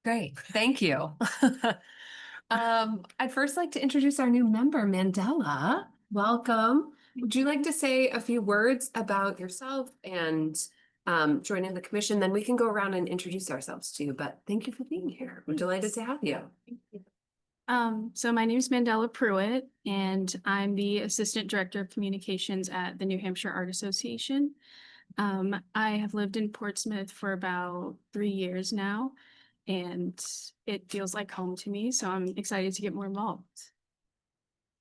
Great, thank you. I'd first like to introduce our new member, Mandela. Welcome. Would you like to say a few words about yourself and joining the commission? Then we can go around and introduce ourselves to you, but thank you for being here. We're delighted to have you. So my name is Mandela Pruitt, and I'm the Assistant Director of Communications at the New Hampshire Art Association. I have lived in Portsmouth for about 3 years now, and it feels like home to me, so I'm excited to get more involved.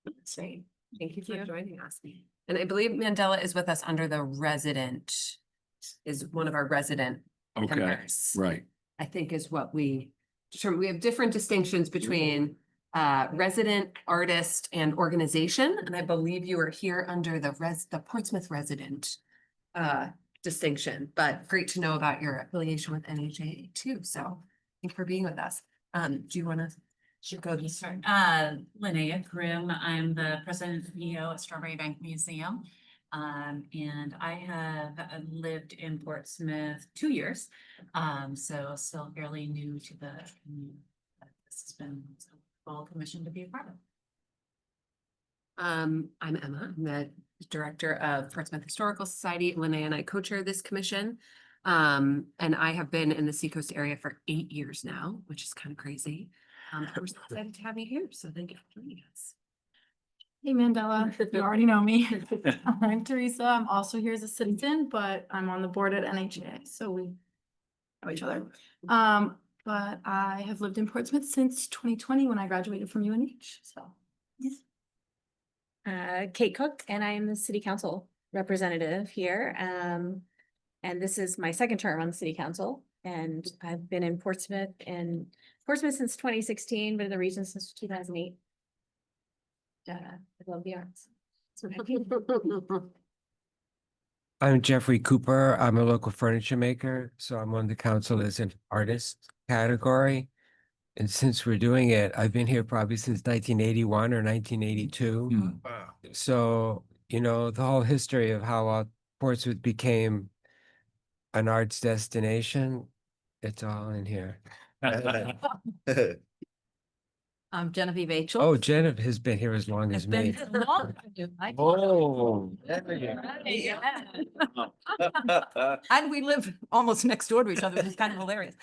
That's great. Thank you for joining us. And I believe Mandela is with us under the resident, is one of our resident Okay, members. right. I think is what we determine. We have different distinctions between resident, artist, and organization. And I believe you are here under the Portsmouth resident distinction, but great to know about your affiliation with NHA too. So thanks for being with us. Do you want to go this turn? Linnea Grimm. I'm the president and CEO at Strawberry Bank Museum. And I have lived in Portsmouth 2 years. So still fairly new to the community. This has been a full commission to be a part of. I'm Emma. I'm the director of Portsmouth Historical Society. Linnea and I co-chair this commission. And I have been in the Seacoast area for 8 years now, which is kind of crazy. We're so excited to have you here. So thank you for joining us. Hey Mandela, you already know me. I'm Teresa. I'm also here as a citizen, but I'm on the board at NHA, so we know each other. But I have lived in Portsmouth since 2020 when I graduated from UNH, so. Kate Cook, and I am the city council representative here. And this is my second term on the city council, and I've been in Portsmouth since 2016, but in the region since 2008. I love the arts. I'm Jeffrey Cooper. I'm a local furniture maker, so I'm on the council as an artist category. And since we're doing it, I've been here probably since 1981 or 1982. So, you know, the whole history of how Portsmouth became an arts destination, it's all in here. I'm Genevieve Achel. Oh, Jennifer has been here as long as me. Oh. And we live almost next door to each other, which is kind of hilarious.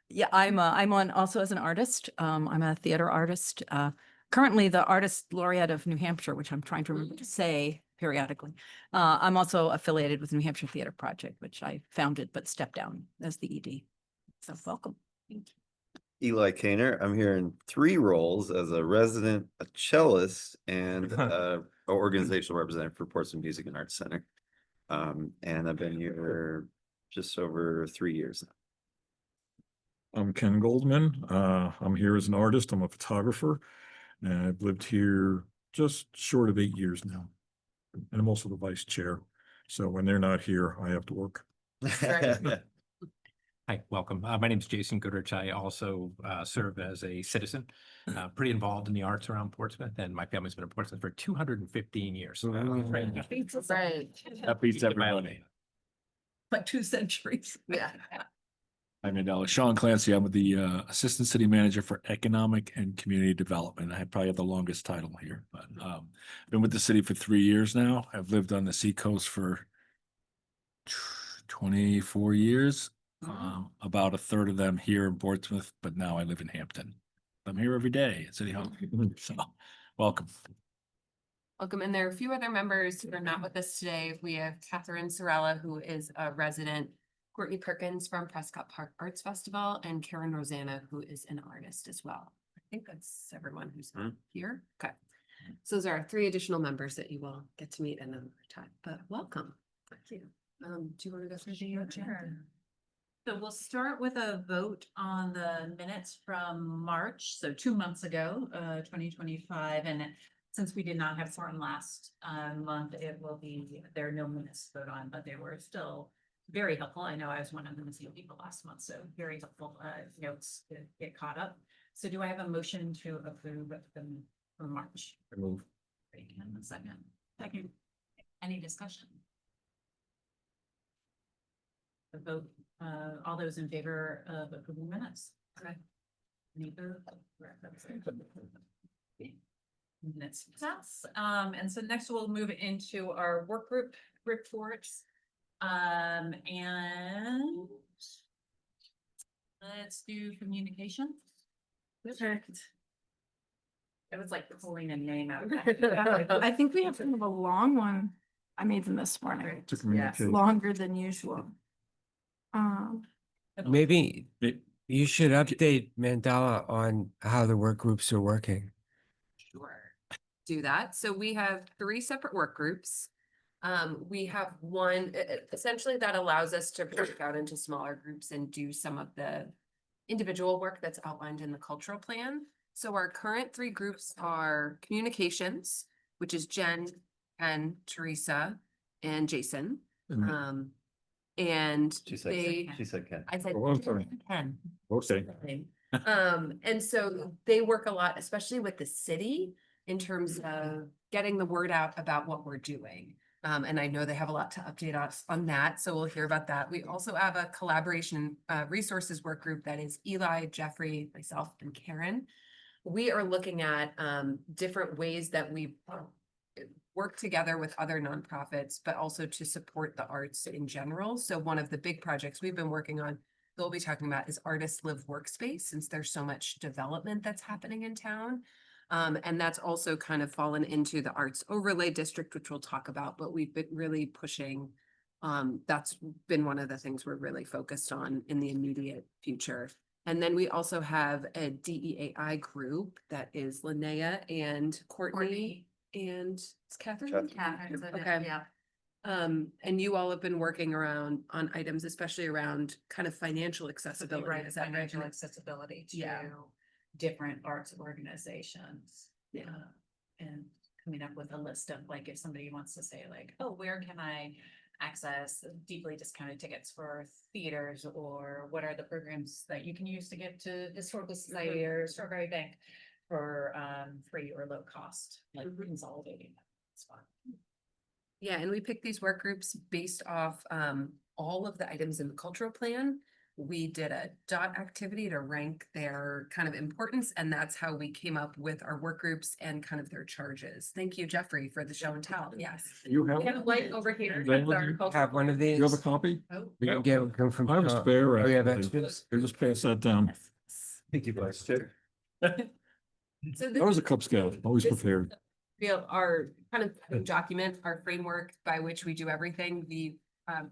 Yeah, I'm on also as an artist. I'm a theater artist. Currently the artist laureate of New Hampshire, which I'm trying to remember to say periodically. I'm also affiliated with New Hampshire Theater Project, which I founded but stepped down as the ED. So welcome. Thank you. Eli Kaner. I'm here in 3 roles as a resident, a cellist, and an organizational representative for Portsmouth Music and Arts Center. And I've been here just over 3 years now. I'm Ken Goldman. I'm here as an artist. I'm a photographer, and I've lived here just short of 8 years now. And I'm also the vice chair. So when they're not here, I have to work. Hi, welcome. My name is Jason Goodrich. I also serve as a citizen, pretty involved in the arts around Portsmouth, and my family's been in Portsmouth for 215 years. Right. That beats everybody. Like 2 centuries. Yeah. I'm Mandela. Sean Clancy. I'm the Assistant City Manager for Economic and Community Development. I probably have the longest title here, but I've been with the city for 3 years now. I've lived on the Seacoast for 24 years. About a third of them here in Portsmouth, but now I live in Hampton. I'm here every day at City Hall. So welcome. Welcome. And there are a few other members who are not with us today. We have Catherine Sorella, who is a resident, Courtney Perkins from Prescott Park Arts Festival, and Karen Rosanna, who is an artist as well. I think that's everyone who's not here. Okay. So those are our 3 additional members that you will get to meet another time, but welcome. Thank you. Do you want to go through the agenda? So we'll start with a vote on the minutes from March, so 2 months ago, 2025. And since we did not have Thornton last month, there are no minutes to vote on, but they were still very helpful. I know I was one of the missing people last month, so very helpful notes to get caught up. So do I have a motion to approve them from March? I move. Great, and a second. Second. Any discussion? The vote, all those in favor of approving minutes? Minutes pass. And so next we'll move into our work group reports. And let's do communication. Perfect. It was like pulling a name out. I think we have kind of a long one. I made them this morning. Yes. Longer than usual. Maybe It- you should update Mandela on how the work groups are working. Sure. Do that. So we have 3 separate work groups. We have one, essentially that allows us to break out into smaller groups and do some of the individual work that's outlined in the cultural plan. So our current 3 groups are communications, which is Jen and Teresa and Jason. And She said, they, she said, Ken. I said, Oh, I'm sorry. Ken. Okay. And so they work a lot, especially with the city, in terms of getting the word out about what we're doing. And I know they have a lot to update us on that, so we'll hear about that. We also have a collaboration resources work group that is Eli, Jeffrey, myself, and Karen. We are looking at different ways that we work together with other nonprofits, but also to support the arts in general. So one of the big projects we've been working on, we'll be talking about, is Artist Live Workspace, since there's so much development that's happening in town. And that's also kind of fallen into the Arts Overlay District, which we'll talk about, but we've been really pushing. That's been one of the things we're really focused on in the immediate future. And then we also have a DEAI group that is Linnea and Courtney and it's Catherine. Okay. Yeah. And you all have been working around on items, especially around kind of financial accessibility. Right, Is that right? financial accessibility to Yeah. different arts organizations. Yeah. And coming up with a list of, like, if somebody wants to say like, oh, where can I access deeply discounted tickets for theaters, or what are the programs that you can use to get to Historical Society or Strawberry Bank for free or low cost, like consolidating that. It's fun. Yeah, and we picked these work groups based off all of the items in the cultural plan. We did a dot activity to rank their kind of importance, and that's how we came up with our work groups and kind of their charges. Thank you, Jeffrey, for the show and tell. Yes. You have, We have a light over here. They That's our would cultural Have one of plan. these. you have a copy? Oh. We can get them from. I have a spare. Oh, you have actually. extras? Here, just pass that down. Thank you, Vice Chair. So I was a this Cub Scout, always this- prepared. feel our kind of document, our framework by which we do everything, we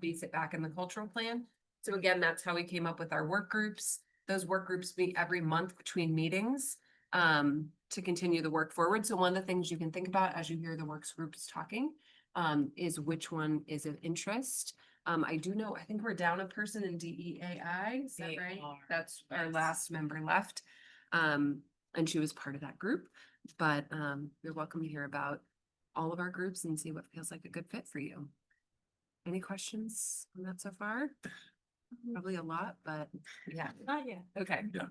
base it back in the cultural plan. So again, that's how we came up with our work groups. Those work groups meet every month between meetings to continue the work forward. So one of the things you can think about as you hear the works groups talking is which one is of interest. I do know, I think we're down a person in DEAI, is that We right? are, That's our yes. last member left. And she was part of that group, but you're welcome to hear about all of our groups and see what feels like a good fit for you. Any questions on that so far? Probably a lot, but yeah. Not yet. Okay. Yeah.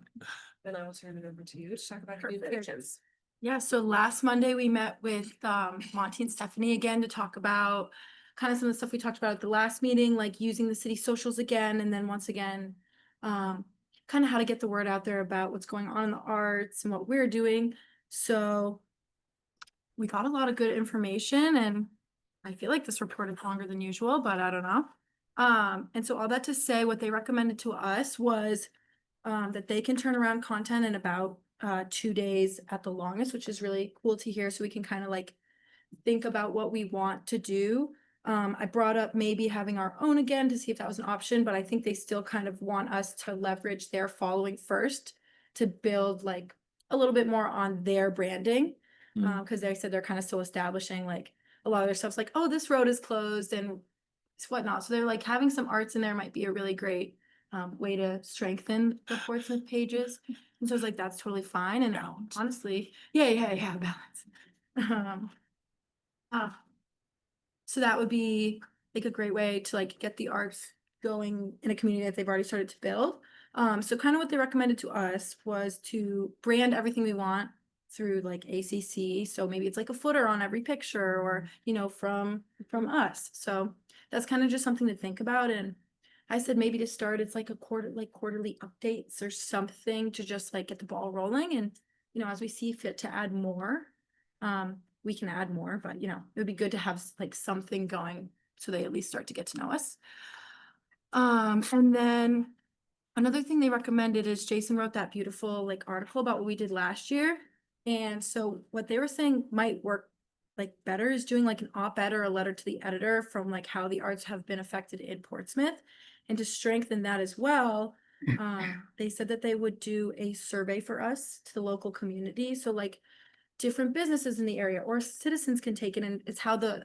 Then I will turn it over to you to talk about communications. Yeah, so last Monday we met with Monty and Stephanie again to talk about kind of some of the stuff we talked about at the last meeting, like using the city socials again, and then once again, kind of how to get the word out there about what's going on in the arts and what we're doing. So we got a lot of good information, and I feel like this report is longer than usual, but I don't know. And so all that to say, what they recommended to us was that they can turn around content in about 2 days at the longest, which is really cool to hear. So we can kind of like think about what we want to do. I brought up maybe having our own again to see if that was an option, but I think they still kind of want us to leverage their following first to build like a little bit more on their branding. Because they said they're kind of still establishing like a lot of their stuff's like, oh, this road is closed and it's whatnot. So they're like having some arts in there might be a really great way to strengthen the Portsmouth pages. And so I was like, that's totally fine. And honestly, yeah, balance. So that would be like a great way to like get the arts going in a community that they've already started to build. So kind of what they recommended to us was to brand everything we want through like ACC. So maybe it's like a footer on every picture or, you know, from us. So that's kind of just something to think about. And I said maybe to start, it's like quarterly updates or something to just like get the ball rolling and, as we see fit to add more, we can add more, but it would be good to have like something going so they at least start to get to know us. And then another thing they recommended is Jason wrote that beautiful like article about what we did last year. And so what they were saying might work like better is doing like an op-ed or a letter to the editor from like how the arts have been affected in Portsmouth. And to strengthen that as well, they said that they would do a survey for us to the local community. So like different businesses in the area or citizens can take it, and it's how the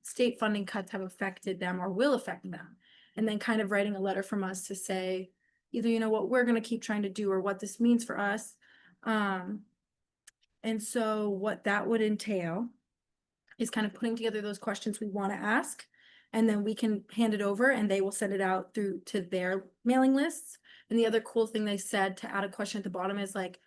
state funding cuts have affected them or will affect them. And then kind of writing a letter from us to say either, what we're going to keep trying to do or what this means for us. And so what that would entail is kind of putting together those questions we want to ask, and then we can hand it over and they will send it out through to their mailing lists. And the other cool thing they said to add a question at the bottom is like,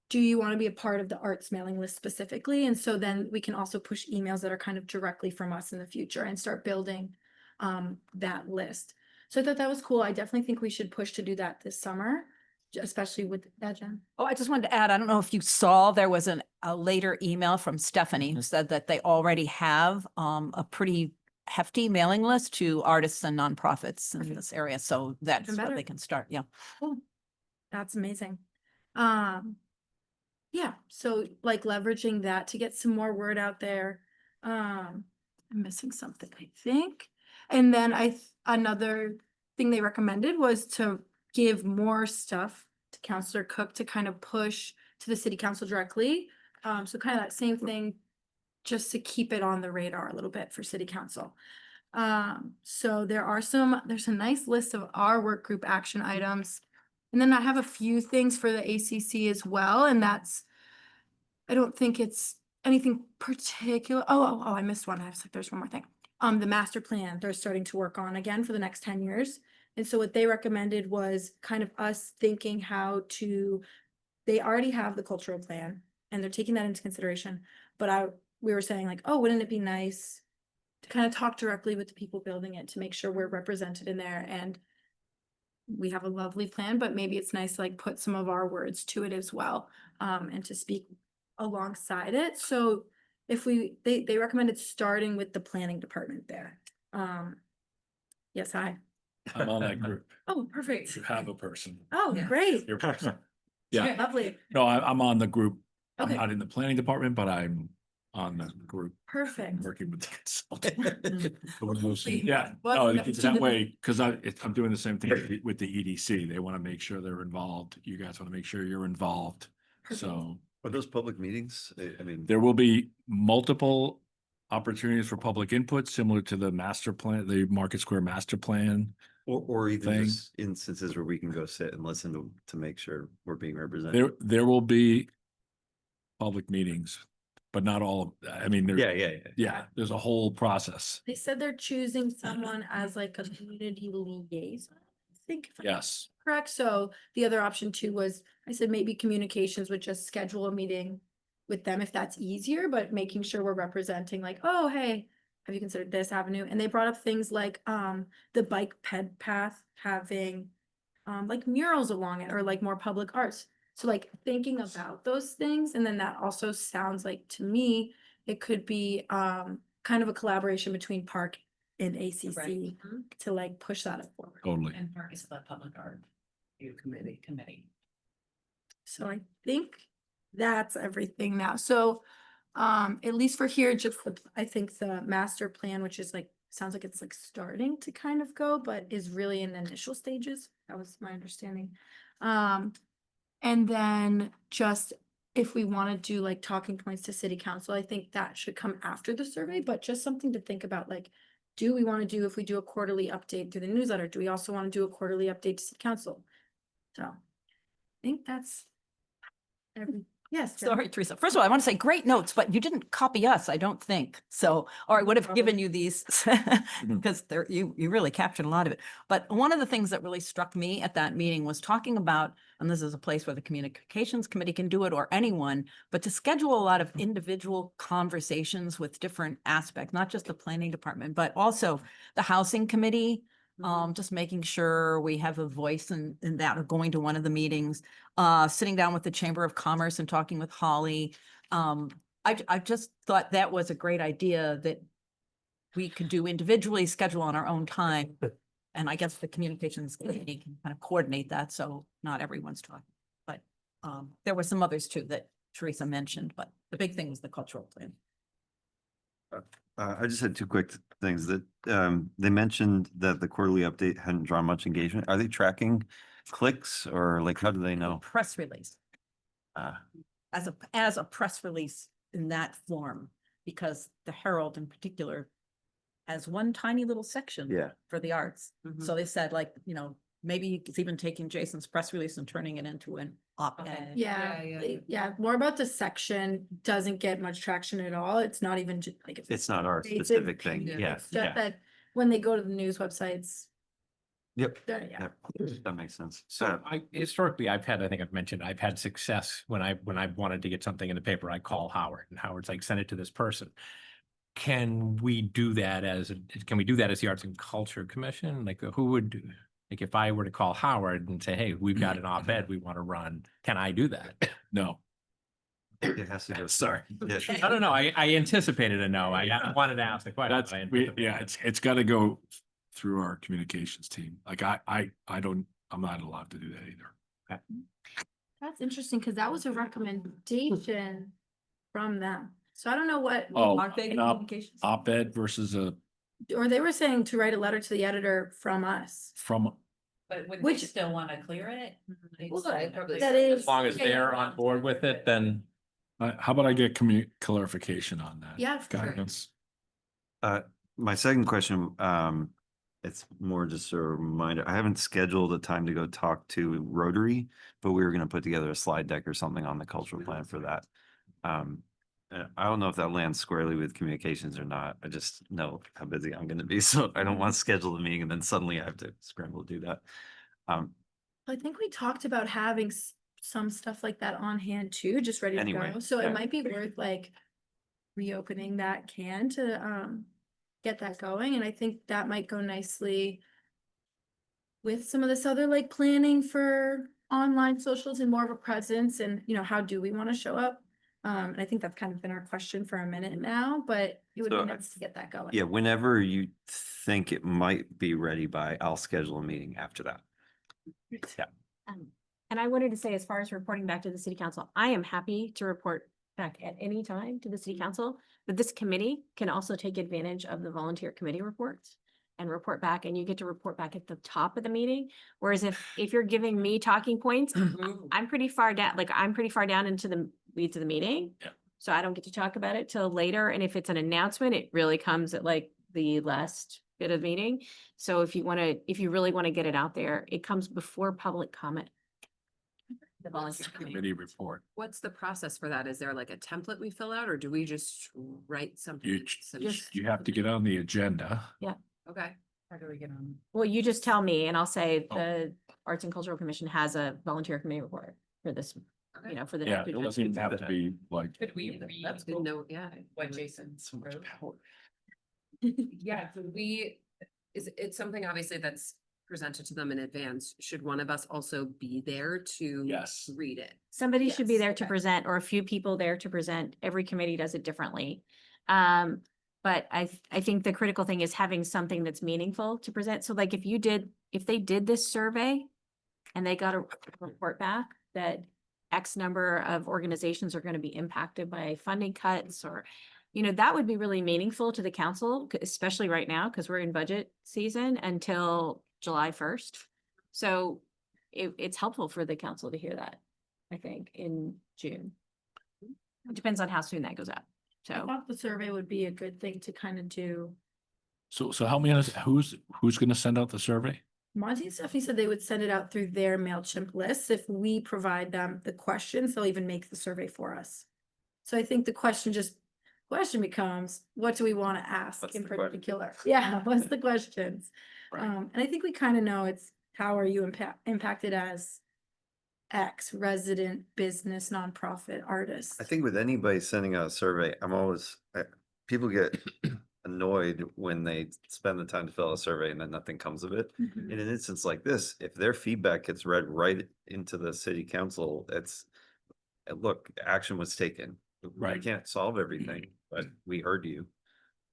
do you want to be a part of the arts mailing list specifically? And so then we can also push emails that are kind of directly from us in the future and start building that list. So I thought that was cool. I definitely think we should push to do that this summer, especially with that, Jen. Oh, I just wanted to add, I don't know if you saw, there was a later email from Stephanie who said that they already have a pretty hefty mailing list to artists and nonprofits in this area. So that's Even where better. they can start. Yeah. Cool. That's amazing. Yeah, so like leveraging that to get some more word out there. I'm missing something, I think. And then another thing they recommended was to give more stuff to Counselor Cook to kind of push to the city council directly. So kind of that same thing, just to keep it on the radar a little bit for city council. So there's a nice list of our work group action items. And then I have a few things for the ACC as well, and I don't think it's anything particular. Oh, I missed one. There's one more thing. The master plan they're starting to work on again for the next 10 years. And so what they recommended was kind of us thinking they already have the cultural plan and they're taking that into consideration. But we were saying like, oh, wouldn't it be nice to kind of talk directly with the people building it to make sure we're represented in there. And we have a lovely plan, but maybe it's nice to like put some of our words to it as well, and to speak alongside it. So if they recommended starting with the planning department there. Yes, I'm on that group. Oh, perfect. You have a person. Oh, Yeah. great. Your person. Yeah, Lovely. no, I'm on the group. I'm Okay. not in the planning department, but I'm on the group Perfect. working with the consultant. Lovely. Yeah, Well, no, it's that way, because I'm doing the same thing with the EDC. They want to make sure they're involved. You guys want to make sure you're involved. So Are those public meetings? I mean, there will be multiple opportunities for public input, similar to the master plan, the Market Square master plan. or even thing. just instances where we can go sit and listen to make sure we're being represented. There will be public meetings, but not all of, I mean, Yeah. there's a whole process. They said they're choosing someone as like a community liaison, I think. if I'm Yes. correct. So the other option too was, I said maybe communications would just schedule a meeting with them if that's easier, but making sure we're representing like, oh, hey, have you considered this avenue? And they brought up things like the bike ped path having like murals along it or like more public arts. So like thinking about those things. And then that also sounds like to me, it could be kind of a collaboration between Park and ACC Right. to like push that forward. Totally. And Park is the public art committee. So I think that's everything now. So at least for here, just I think the master plan, which is like, sounds like it's like starting to kind of go, but is really in the initial stages. That was my understanding. And then just if we want to do like talking points to city council, I think that should come after the survey, but just something to think about, like, do we want to do, if we do a quarterly update through the newsletter, do we also want to do a quarterly update to city council? So I think that's yes. Jen. Sorry, Teresa. First of all, I want to say great notes, but you didn't copy us, I don't think. So, or I would have given you these because you really captured a lot of it. But one of the things that really struck me at that meeting was talking about, and this is a place where the communications committee can do it or anyone, but to schedule a lot of individual conversations with different aspects, not just the planning department, but also the housing committee. just making sure we have a voice in that, or going to one of the meetings, sitting down with the Chamber of Commerce and talking with Holly. I just thought that was a great idea that we could do individually, schedule on our own time. And I guess the communications committee can kind of coordinate that, so not everyone's talking. But there were some others too that Teresa mentioned, but the big thing was the cultural plan. I just had two quick things that, they mentioned that the quarterly update hadn't drawn much engagement. Are they tracking clicks or like, how do they know? Press release, Uh, as a press release in that form, because the Herald in particular has one tiny little section Yeah. for the arts. Mhm. So they said, like, you know, maybe it's even taking Jason's press release and turning it into an op-ed. Yeah, more about the section doesn't get much traction at all. It's not even like. It's not our It's a- specific thing. yeah, Yeah. It's just that when they go to the news websites, Yep. yeah. That makes sense. So historically, I think I've mentioned, I've had success when I wanted to get something in the paper, I call Howard and Howard's like, send it to this person. Can we do that as the Arts and Culture Commission? Like who would, like if I were to call Howard and say, hey, we've got an op-ed we want to run, can I do that? No, It has to go. sorry. Yeah. I don't know. I anticipated a no. I wanted to ask the question. That's, but I we, anticipated yeah, a no. it's gotta go through our communications team. Like I'm not allowed to do that either. That's interesting, because that was a recommendation from them. So I don't know what, Oh, Aren't they an op- communications? op-ed versus or they were saying to write a letter to the editor from us. from, But would Which- they still want to clear it? Well, probably that so. is. As long as they're on board with it, then. how about I get clarification on that? Yeah, for sure. Guidance. My second question, it's more just a reminder. I haven't scheduled a time to go talk to Rotary, but we were gonna put together a slide deck or something on the cultural plan for that. I don't know if that lands squarely with communications or not. I just know how busy I'm gonna be, so I don't want to schedule the meeting and then suddenly I have to scramble to do that. I think we talked about having some stuff like that on hand too, just ready to Anyway, go. So yeah. it might be worth like reopening that can to get that going. And I think that might go nicely with some of this other like planning for online socials and more of a presence and, you know, how do we want to show up? And I think that's kind of been our question for a minute now, but it would So be I- nice to get that going. Yeah, whenever you think it might be ready by, I'll schedule a meeting after that. Yeah. And I wanted to say, as far as reporting back to the city council, I am happy to report back at any time to the city council. But this committee can also take advantage of the volunteer committee reports and report back, and you get to report back at the top of the meeting. Whereas if you're giving me talking points, I'm pretty far down, into the weeds of the meeting. Yeah. So I don't get to talk about it till later. And if it's an announcement, it really comes at like the last bit of the meeting. So if you really want to get it out there, it comes before public comment. The volunteer committee. Committee report. What's the process for that? Is there like a template we fill out or do we just write something? You have to get on the agenda. Okay. How do we get on? Well, you just tell me and I'll say Oh. the Arts and Cultural Commission has a volunteer committee report for this, Okay. for the. Yeah, next it agenda. doesn't even have to be like. Could we read That's good to know. Yeah. what Jason So much wrote? power. Yeah, so it's something obviously that's presented to them in advance. Should one of us also be there to Yes. read it? Somebody should be Yes, there to okay. present, or a few people there to present. Every committee does it differently. But I think the critical thing is having something that's meaningful to present. So like if they did this survey and they got a report back that X number of organizations are going to be impacted by funding cuts or, you know, that would be really meaningful to the council, especially right now, because we're in budget season until July 1st. So it's helpful for the council to hear that, I think, in June. It depends on how soon that goes out. I So thought the survey would be a good thing to kind of do. So help me understand, who's gonna send out the survey? Monty and Stephanie said they would send it out through their MailChimp list. If we provide them the questions, they'll even make the survey for us. So I think the question becomes, what do we want to ask What's in the question? particular? Yeah, what's the questions? Right. And I think we kind of know it's, how are you impacted as X resident, business, nonprofit, artist? I think with anybody sending out a survey, people get a annoyed when they spend the time to fill out a survey and then nothing comes of it. Mhm. In an instance like this, if their feedback gets read right into the city council, it's, look, action was taken. We Right. can't solve everything, but we heard you.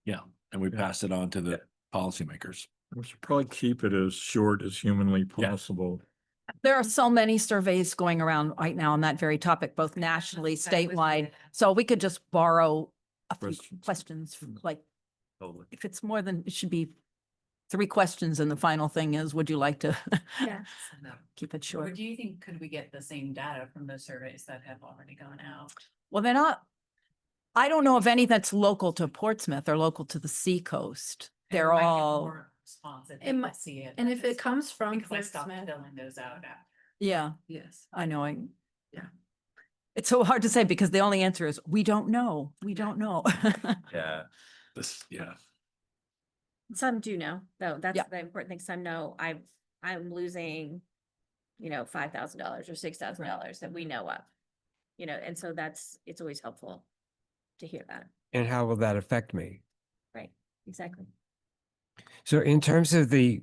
Yeah, and we pass it on to the policymakers. We should probably keep it as short as humanly Yeah. possible. There are so many surveys going around right now on that very topic, both nationally, statewide. So we could just borrow a few Questions. questions, like, Totally. if it's more than, it should be 3 questions and the final thing is, would you like to Yeah. keep it Or short? do you think, could we get the same data from those surveys that have already gone out? Well, they're not, I don't know of any that's local to Portsmouth or local to the seacoast. And They're we might get all, more Response if It we might- see it. And if it comes from Because I stopped Portsmouth, filling those out after. yeah, Yes. I know, Yeah. It's so hard to say because the only answer is, we don't know, we don't know. Yeah. Yeah. Some do know, though. That's Yeah. the important thing. Some know I'm losing, $5,000 or $6,000 that we know of. And so it's always helpful to hear that. And how will that affect me? Right, exactly. So in terms of the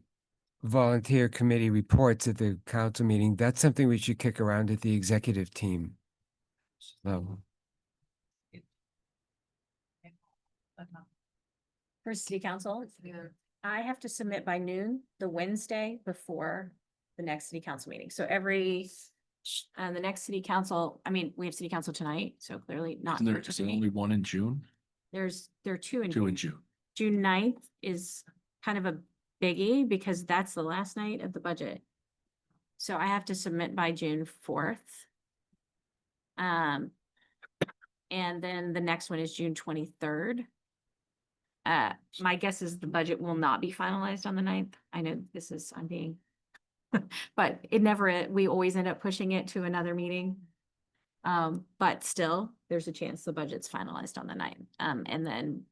volunteer committee reports at the council meeting, that's something we should kick around at the executive team level. For city council, I have to submit by noon, the Wednesday before the next city council meeting. So the next city council, we have city council tonight, so clearly not. Isn't there, for is there today. only one in June? There are two in. Two in June. June 9th is kind of a biggie because that's the last night of the budget. So I have to submit by June 4th. And then the next one is June 23rd. My guess is the budget will not be finalized on the 9th. I know I'm being, but we always end up pushing it to another meeting. But still, there's a chance the budget's finalized on the 9th. And then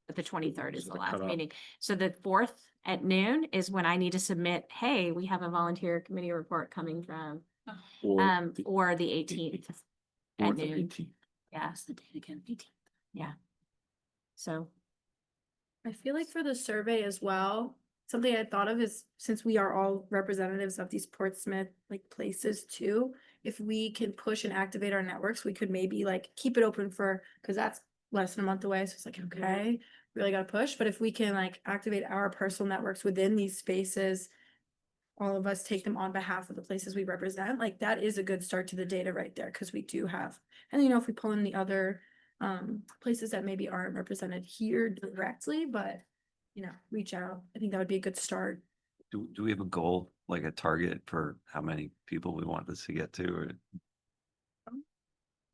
but the 23rd is Is the the last cutoff. meeting. So the 4th at noon is when I need to submit, hey, we have a volunteer committee report coming from, or the 18th at or the noon. 18th. Yeah. The date again, 18th. Yeah. So, I feel like for the survey as well, something I thought of is since we are all representatives of these Portsmouth places too, if we can push and activate our networks, we could maybe keep it open because that's less than a month away. So it's okay, really gotta push. But if we can activate our personal networks within these spaces, all of us take them on behalf of the places we represent, that is a good start to the data right there. Cause we do have, and if we pull in the other places that maybe aren't represented here directly, but reach out. I think that would be a good start. Do we have a goal, like a target for how many people we want this to get to? Or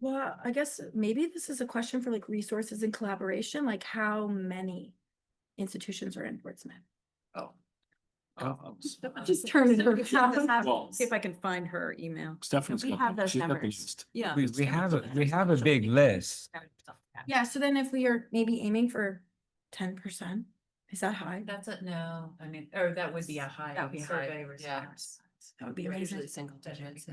Well, I guess maybe this is a question for resources and collaboration, how many institutions are in Portsmouth? Oh. Just turn it around. Well, See if I can find her email. Stephanie's We got have the- those she's got the numbers. list. Yeah. We have a big list. Yeah, so then if we are maybe aiming for 10%, is that high? That's no, or that would be a high. That would be high, survey yeah. response. That would be We're amazing. usually single digits. So.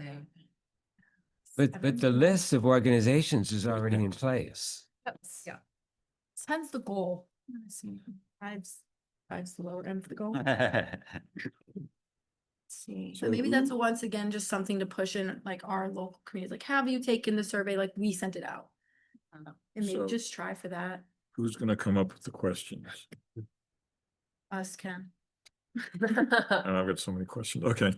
But the list of organizations is already in place. Yeah. Hence the goal. Five's the lower end of the goal. see. So maybe that's once again, just something to push in our local communities, have you taken the survey, we sent it out? And maybe So- just try for that, Who's gonna come up with the questions? us can. And I've got so many questions. Okay.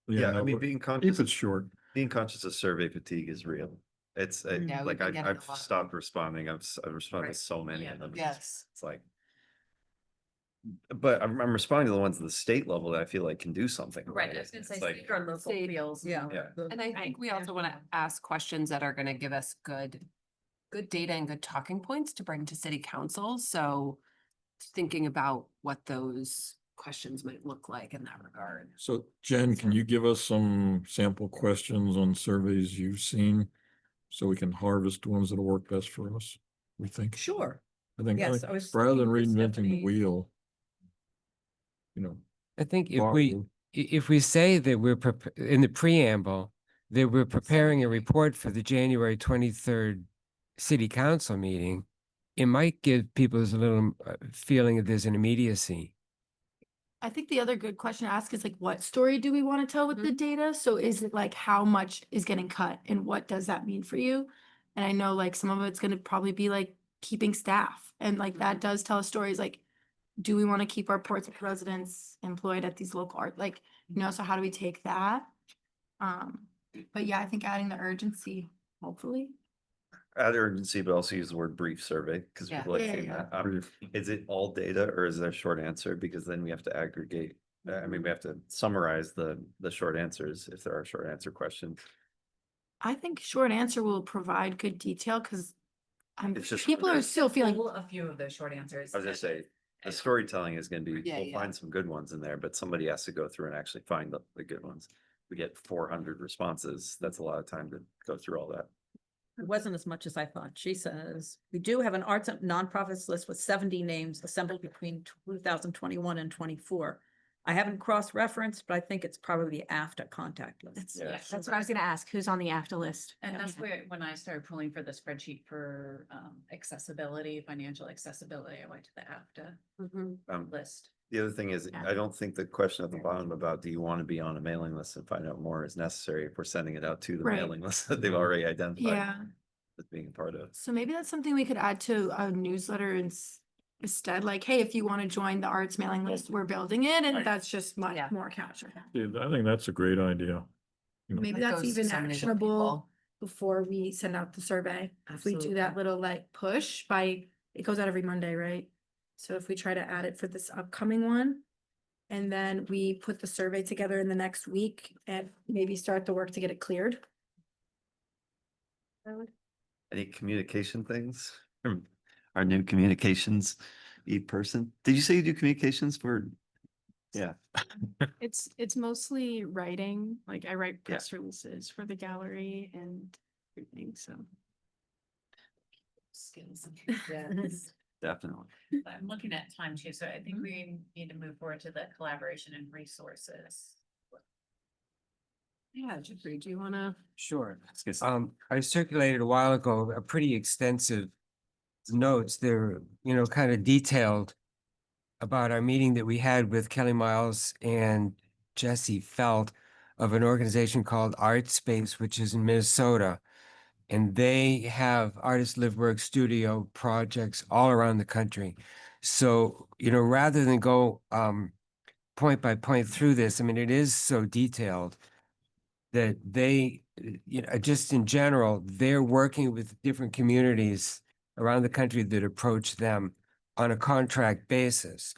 Yeah, I no, mean, but being keep conscious, it short. being conscious of survey fatigue is real. It's Yeah, we've been getting I've a lot. stopped responding. I've responded to Right. so many Yeah, of them. Yes. It's but I'm responding to the ones at the state level that I feel can do something. Right, about I it. was gonna say It's like, speak our local State- feels. Yeah. Yeah. And I think we Right. also want to ask questions that are going to give us good data and good talking points to bring to city council. So thinking about what those questions might look like in that regard. So Jen, can you give us some sample questions on surveys you've seen? So we can harvest ones that'll work best for us, we think. Sure. I think, Yes, I was rather than looking for reinventing the Stephanie's. wheel. I think if Well, we say that in the preamble, that we're preparing a report for the January 23rd city council meeting, it might give people a little feeling that there's an immediacy. I think the other good question to ask is like, what story do we want to tell with the data? So is it like how much is getting cut and what does that mean for you? And I know like some of it's gonna probably be like keeping staff and like that does tell us stories like, do we want to keep our Portsmouth residents employed at these local art, like, you know, so how do we take that? But yeah, I think adding the urgency, hopefully. Add urgency, but also use the word brief survey, because Yeah. people like Yeah, seeing yeah. that. Is it all data or is there a short answer? Because then we have to aggregate. I mean, we have to summarize the short answers if there are short answer questions. I think short answer will provide good detail because It's just- people are still feeling. A few of those short answers. I was just say, the storytelling is gonna be, Yeah, we'll yeah. find some good ones in there, but somebody has to go through and actually find the good ones. We get 400 responses. That's a lot of time to go through all that. It wasn't as much as I thought. She says, we do have an arts and nonprofits list with 70 names assembled between 2021 and 24. I haven't cross-referenced, but I think it's probably the AFTA contact list. Yeah. That's what I was gonna ask. Who's on the AFTA list? And that's where, when I started pulling for the spreadsheet for accessibility, financial accessibility, I went to the AFTA list. The other thing is, Yeah. I don't think the question at the bottom about, do you want to be on a mailing list and find out more is necessary if we're sending it out to the Right. mailing list that they've already identified Yeah, as being a part of. so maybe that's something we could add to a newsletter instead, like, hey, if you want to join the arts mailing list, we're building it, and Right. that's just much Yeah. more captured. Yeah, I think that's a great idea. You know, Maybe That that's goes to even so many different actionable people. before we send out the survey. If we do Absolutely. that little like push it goes out every Monday, right? So if we try to add it for this upcoming one. And then we put the survey together in the next week and maybe start the work to get it cleared. Any communication things from our new communications person? Did you say you do communications for? Yeah, It's mostly writing, like I write Yeah. press releases for the gallery and everything, so. Skills. definitely. I'm looking at time too, so I think we need to move forward to the collaboration and resources. Yeah, Jeffrey, do you wanna? Sure. I circulated a while ago a pretty extensive notes. They're, kind of detailed about our meeting that we had with Kelly Miles and Jesse Felt of an organization called Art Space, which is in Minnesota. And they have artist live work studio projects all around the country. So, rather than go point by point through this, I mean, it is so detailed that they, just in general, they're working with different communities around the country that approach them on a contract basis.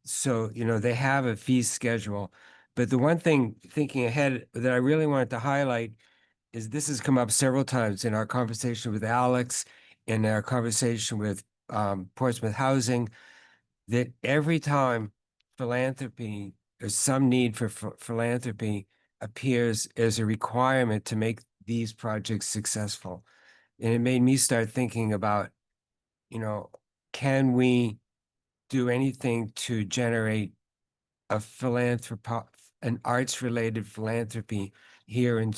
So, they have a fee schedule. But the one thing, thinking ahead, that I really wanted to highlight is this has come up several times in our conversation with Alex, in our conversation with Portsmouth Housing, that every time philanthropy or some need for philanthropy appears as a requirement to make these projects successful. And it made me start thinking about, can we do anything to generate a an arts-related philanthropy here in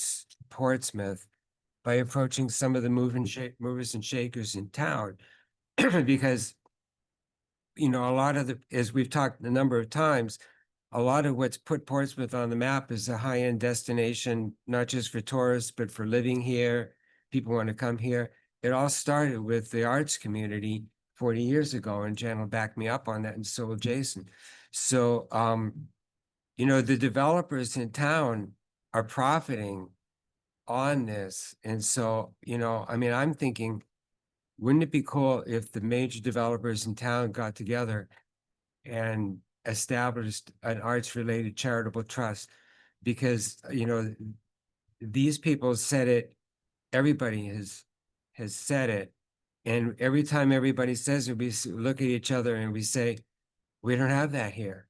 Portsmouth by approaching some of the movers and shakers in town? Because, a lot of as we've talked a number of times, a lot of what's put Portsmouth on the map is a high-end destination, not just for tourists, but for living here. People want to come here. It all started with the arts community 40 years ago, and Jen will back me up on that, and so will Jason. So, the developers in town are profiting on this. And so, I'm thinking, wouldn't it be cool if the major developers in town got together and established an arts-related charitable trust? Because, these people said it, everybody has said it. And every time everybody says it, we look at each other and we say, we don't have that here.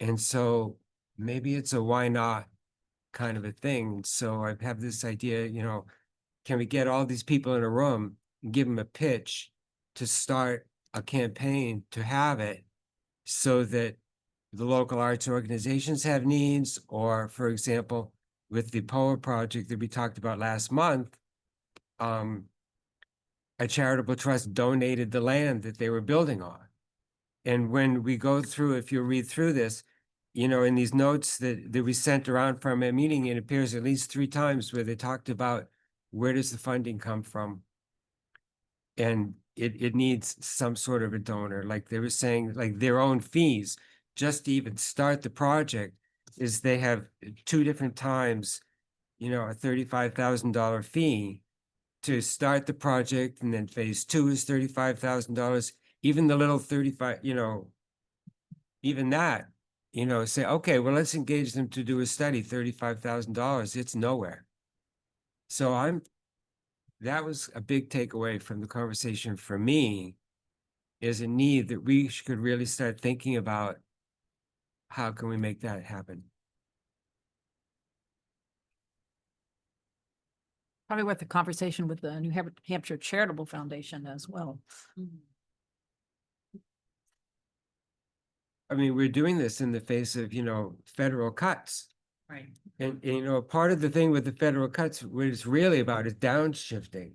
And so maybe it's a why not kind of a thing. So I have this idea, can we get all these people in a room and give them a pitch to start a campaign to have it, so that the local arts organizations have needs, or for example, with the POA project that we talked about last month, a charitable trust donated the land that they were building on. And when we go through, if you read through this, you know, in these notes that we sent around from a meeting, it appears at least 3 times where they talked about where does the funding come from? And it needs some sort of a donor, like they were saying, like their own fees, just to even start the project, is they have 2 different times, you know, a $35,000 fee to start the project, and then phase 2 is $35,000. Even the little 35, you know, even that, you know, say, okay, well, let's engage them to do a study, $35,000, it's nowhere. So that was a big takeaway from the conversation for me, is a need that we could really start thinking about how can we make that happen. Probably worth a conversation with the New Hampshire Charitable Foundation as well. I mean, we're doing this in the face of, you know, federal cuts. Right. And, you know, part of the thing with the federal cuts, what it's really about is downshifting.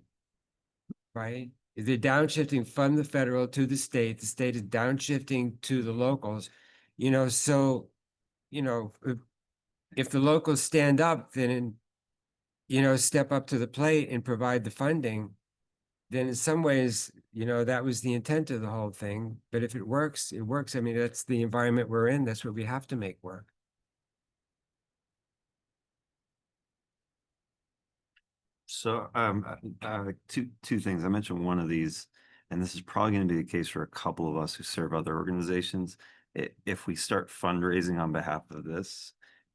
Right? They're downshifting from the federal to the state is downshifting to the locals. You know, so, you know, if the locals stand up, then, you know, step up to the plate and provide the funding, then in some ways, you know, that was the intent of the whole thing. But if it works, it works. I mean, that's the environment we're in. That's what we have to make work. So, two things. I mentioned one of these, and this is probably going to be the case for a couple of us who serve other organizations. If we start fundraising on behalf of this,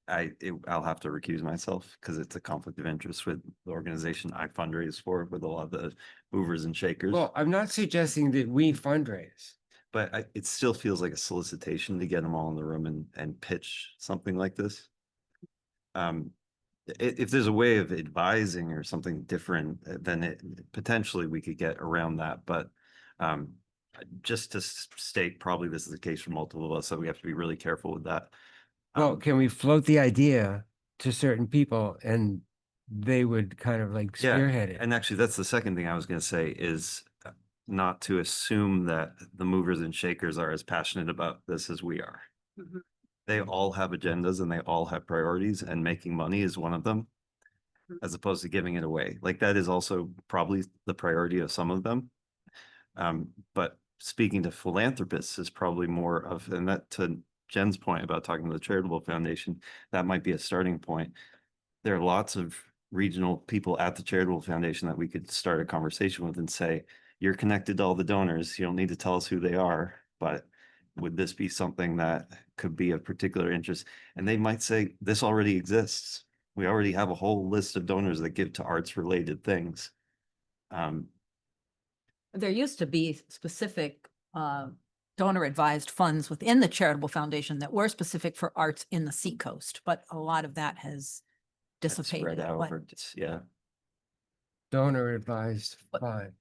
I'll have to recuse myself because it's a conflict of interest with the organization I fundraise for, with a lot of the movers and shakers. Well, I'm not suggesting that we fundraise. But it still feels like a solicitation to get them all in the room and pitch something like this. If there's a way of advising or something different, then potentially we could get around that. But just to state, probably this is the case for multiple of us, so we have to be really careful with that. Well, can we float the idea to certain people and they would kind of like Yeah, spearhead it? and actually, that's the second thing I was going to say is not to assume that the movers and shakers are as passionate about this as we are. Mhm. They all have agendas and they all have priorities, and making money is one of them, as opposed to giving it away. Like that is also probably the priority of some of them. But speaking to philanthropists is probably more of, and that to Jen's point about talking to the Charitable Foundation, that might be a starting point. There are lots of regional people at the Charitable Foundation that we could start a conversation with and say, you're connected to all the donors. You don't need to tell us who they are, but would this be something that could be of particular interest? And they might say, this already exists. We already have a whole list of donors that give to arts related things. There used to be specific donor advised funds within the Charitable Foundation that were specific for arts in the Seacoast, but a lot of that has that's dissipated. spread out What- over just, yeah. Donor advised fund.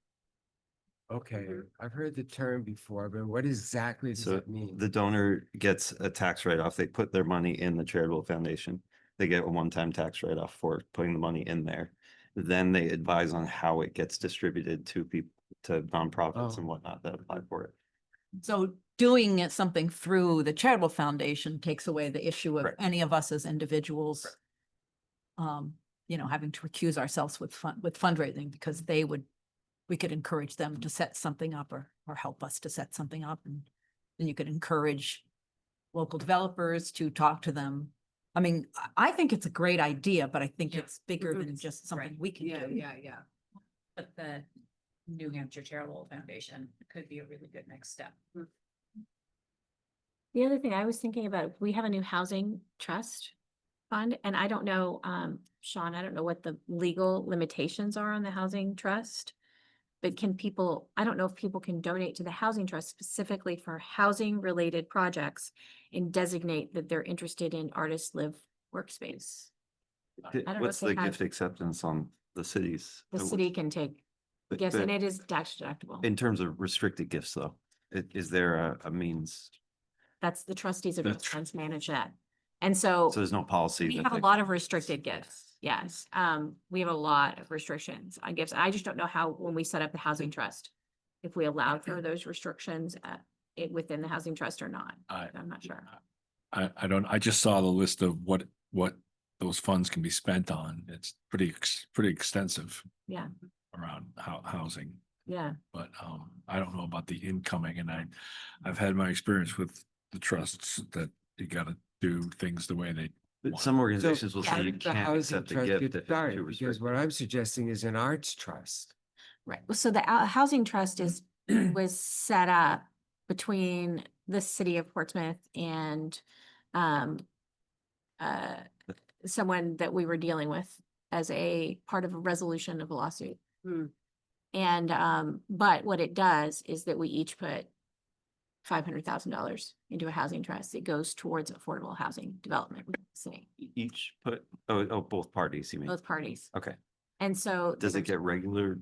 Okay, I've heard the term before, but what exactly does So it mean? the donor gets a tax write-off. They put their money in the Charitable Foundation. They get a one-time tax write-off for putting the money in there. Then they advise on how it gets distributed to people, to nonprofits and Oh. whatnot that apply for it. So doing something through the Charitable Foundation takes away the issue of Right. any of us as individuals. You know, having to recuse ourselves with fundraising because we could encourage them to set something up or help us to set something up. And then you could encourage local developers to talk to them. I mean, I think it's a great idea, but I think Yeah. it's bigger than It's- just something right. we can do. Yeah. But the New Hampshire Charitable Foundation could be a really good next step. The other thing I was thinking about, we have a new housing trust fund, and I don't know, Sean, I don't know what the legal limitations are on the housing trust. But I don't know if people can donate to the housing trust specifically for housing related projects and designate that they're interested in artist live workspace. don't know What's if they the have- gift acceptance on the cities? The city can take But- gifts, and but it is tax deductible. in terms of restricted gifts though, is there a means? That's the trustees of That's trust funds manage that. And so So there's no policy. we that have a they- lot of restricted gifts. Yes, we have a lot of restrictions on gifts. I just don't know how, when we set up the housing trust, if we allowed for those restrictions within the housing trust or not. I'm not sure. I don't, I just saw the list of what those funds can be spent on. It's pretty extensive Yeah, around housing. yeah. But I don't know about the incoming, and I've had my experience with the trusts that you gotta do things the way they. But some organizations will How say you did the can't housing accept a trust gift get if it's started? too Because restrictive. what I'm suggesting is an arts trust. Right. Well, so the housing trust was set up between the city of Portsmouth and uh, someone that we were dealing with as a part of a resolution of a lawsuit. Hmm. And but what it does is that we each put $500,000 into a housing trust. It goes towards affordable housing development, within the city, Each put, both parties, you mean? both parties. Okay. And so. Does it there's- get regular,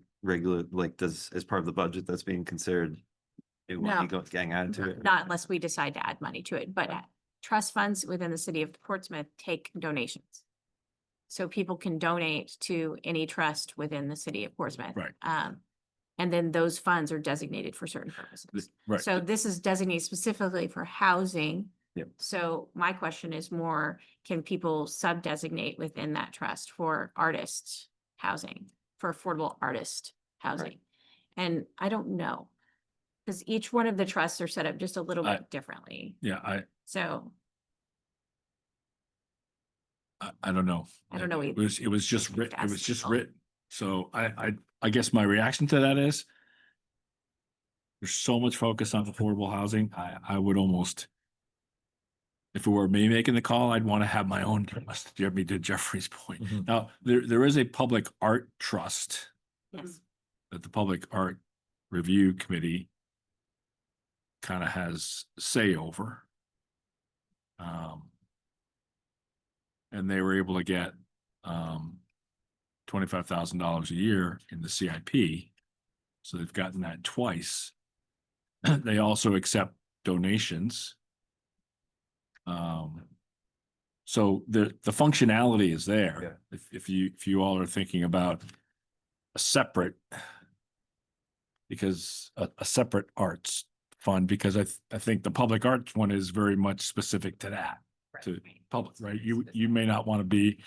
like, as part of the budget that's being considered? It won't be No. getting added to it? Not unless we decide to add money to it, but trust funds within the city of Portsmouth take donations. So people can donate to any trust within the city of Portsmouth. Right. And then those funds are designated for certain purposes. Right. So this is designated specifically for housing. Yep. So my question is more, can people sub-designate within that trust for artists housing, for affordable artist housing? And I don't know. Because each one of the trusts are set up just a little I- bit differently. Yeah, So I don't know. I don't know It either. was just Just written, it was ask just people. written. So I guess my reaction to that is there's so much focus on affordable housing. I would almost, if it were me making the call, I'd want to have my own trust. Jeremy did Jeffrey's point. Mhm. Now, there is a public art trust yes, that the Public Art Review Committee kind of has say over. And they were able to get $25,000 a year in the CIP. So they've gotten that twice. They also accept donations. So the functionality is there. If you all are thinking about a separate, because a separate arts fund, because I think the public arts one is very much specific to that, to public, right? You may not want to be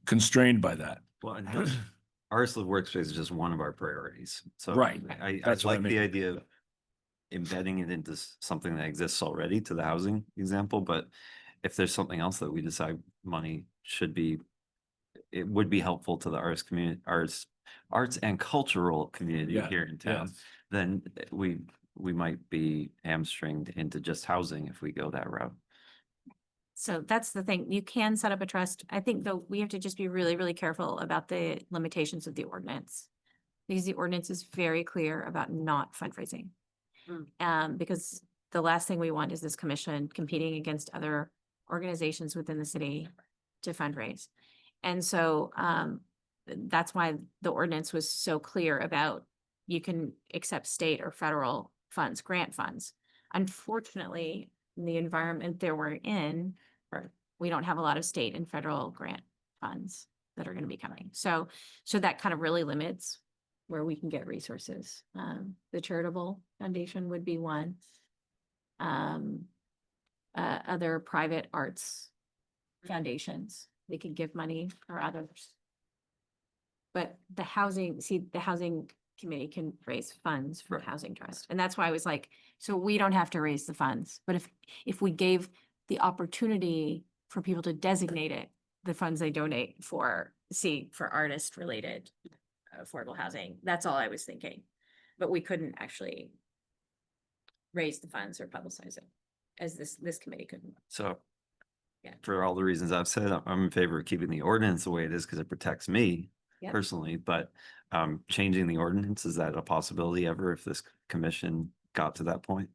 constrained by that. Well, and Arts Live Workspace is just one of our priorities. So Right. I That's what I like the mean. idea of embedding it into something that exists already, to the housing example, but if there's something else that we decide money should be, it would be helpful to the arts community, arts and cultural community Yeah, here in town, then we might be hamstringed into just housing if we go that route. so that's the thing. You can set up a trust. I think though, we have to just be really, really careful about the limitations of the ordinance. Because the ordinance is very clear about not fundraising. Because the last thing we want is this commission competing against other organizations within the city to fundraise. And so that's why the ordinance was so clear about you can accept state or federal funds, grant funds. Unfortunately, in the environment that we're in, we don't have a lot of state and federal grant funds that are going to be coming. So that kind of really limits where we can get resources. The charitable foundation would be one. Other private arts foundations, they could give money or others. But the housing committee can raise funds for Right. housing trust. And that's why I was like, so we don't have to raise the funds, but if we gave the opportunity for people to designate it, the funds they donate for artist related affordable housing, that's all I was thinking. But we couldn't actually raise the funds or publicize it as this committee couldn't. So Yeah. for all the reasons I've said, I'm in favor of keeping the ordinance the way it is because it protects me Yep. personally, but changing the ordinance, is that a possibility ever if this commission got to that point?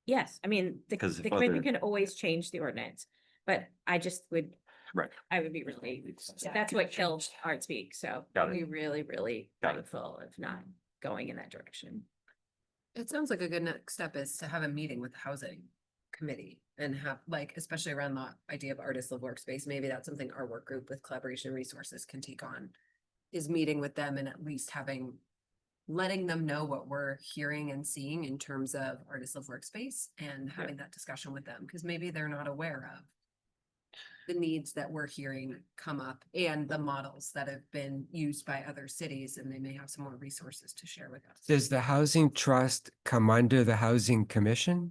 Yes, I mean, the 'Cause if committee other- can always change the ordinance, but I just would. Right. I would be really, that's what killed Art Speak, so Got I'd it. be really, really Got it. mindful of not going in that direction. It sounds like a good next step is to have a meeting with housing committee and have like, especially around the idea of artist live workspace, maybe that's something our work group with collaboration resources can take on. Is meeting with them and at least letting them know what we're hearing and seeing in terms of artist live workspace and having that discussion with them, because maybe they're not aware of the needs that we're hearing come up and the models that have been used by other cities, and they may have some more resources to share with us. Does the Housing Trust come under the Housing Commission?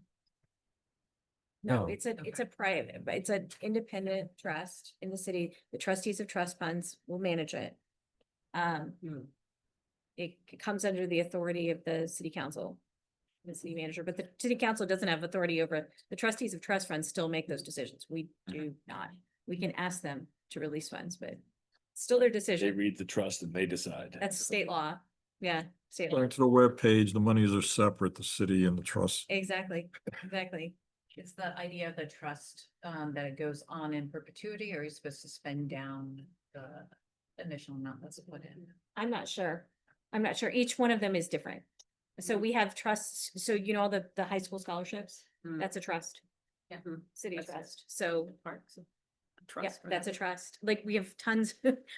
No, No. it's a private, but it's an independent trust in the city. The trustees of trust funds will manage it. Hmm. It comes under the authority of the city council, the city manager, but the city council doesn't have authority over it. The trustees of trust funds still make those decisions. We do not. We can ask them to release funds, but it's still their They decision. read the trust and they decide. That's state law. Yeah, state law. According to the webpage, the monies are separate, the city and the trust. Exactly, exactly. Is the idea of the trust, that it goes on in perpetuity, or are you supposed to spend down the initial amount that's put in? I'm not sure. I'm not sure. Each one of them is different. So we have trusts, so you know, the high school scholarships, Mm. that's a trust. Yeah. City That's it. trust. So, Parks. yeah, Trust. for that's a that. trust. Like we have tons,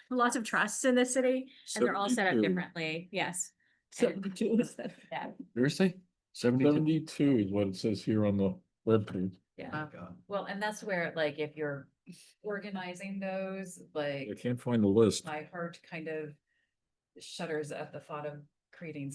lots of trusts in the city and they're all set up 72. differently. Yes. 72 is that? Yeah, Thursday? 72? 72 is what it says here on the webpage. yeah. Well, and that's where, like, if you're organizing those, like, I can't find the list. my heart kind of shudders at the thought of creating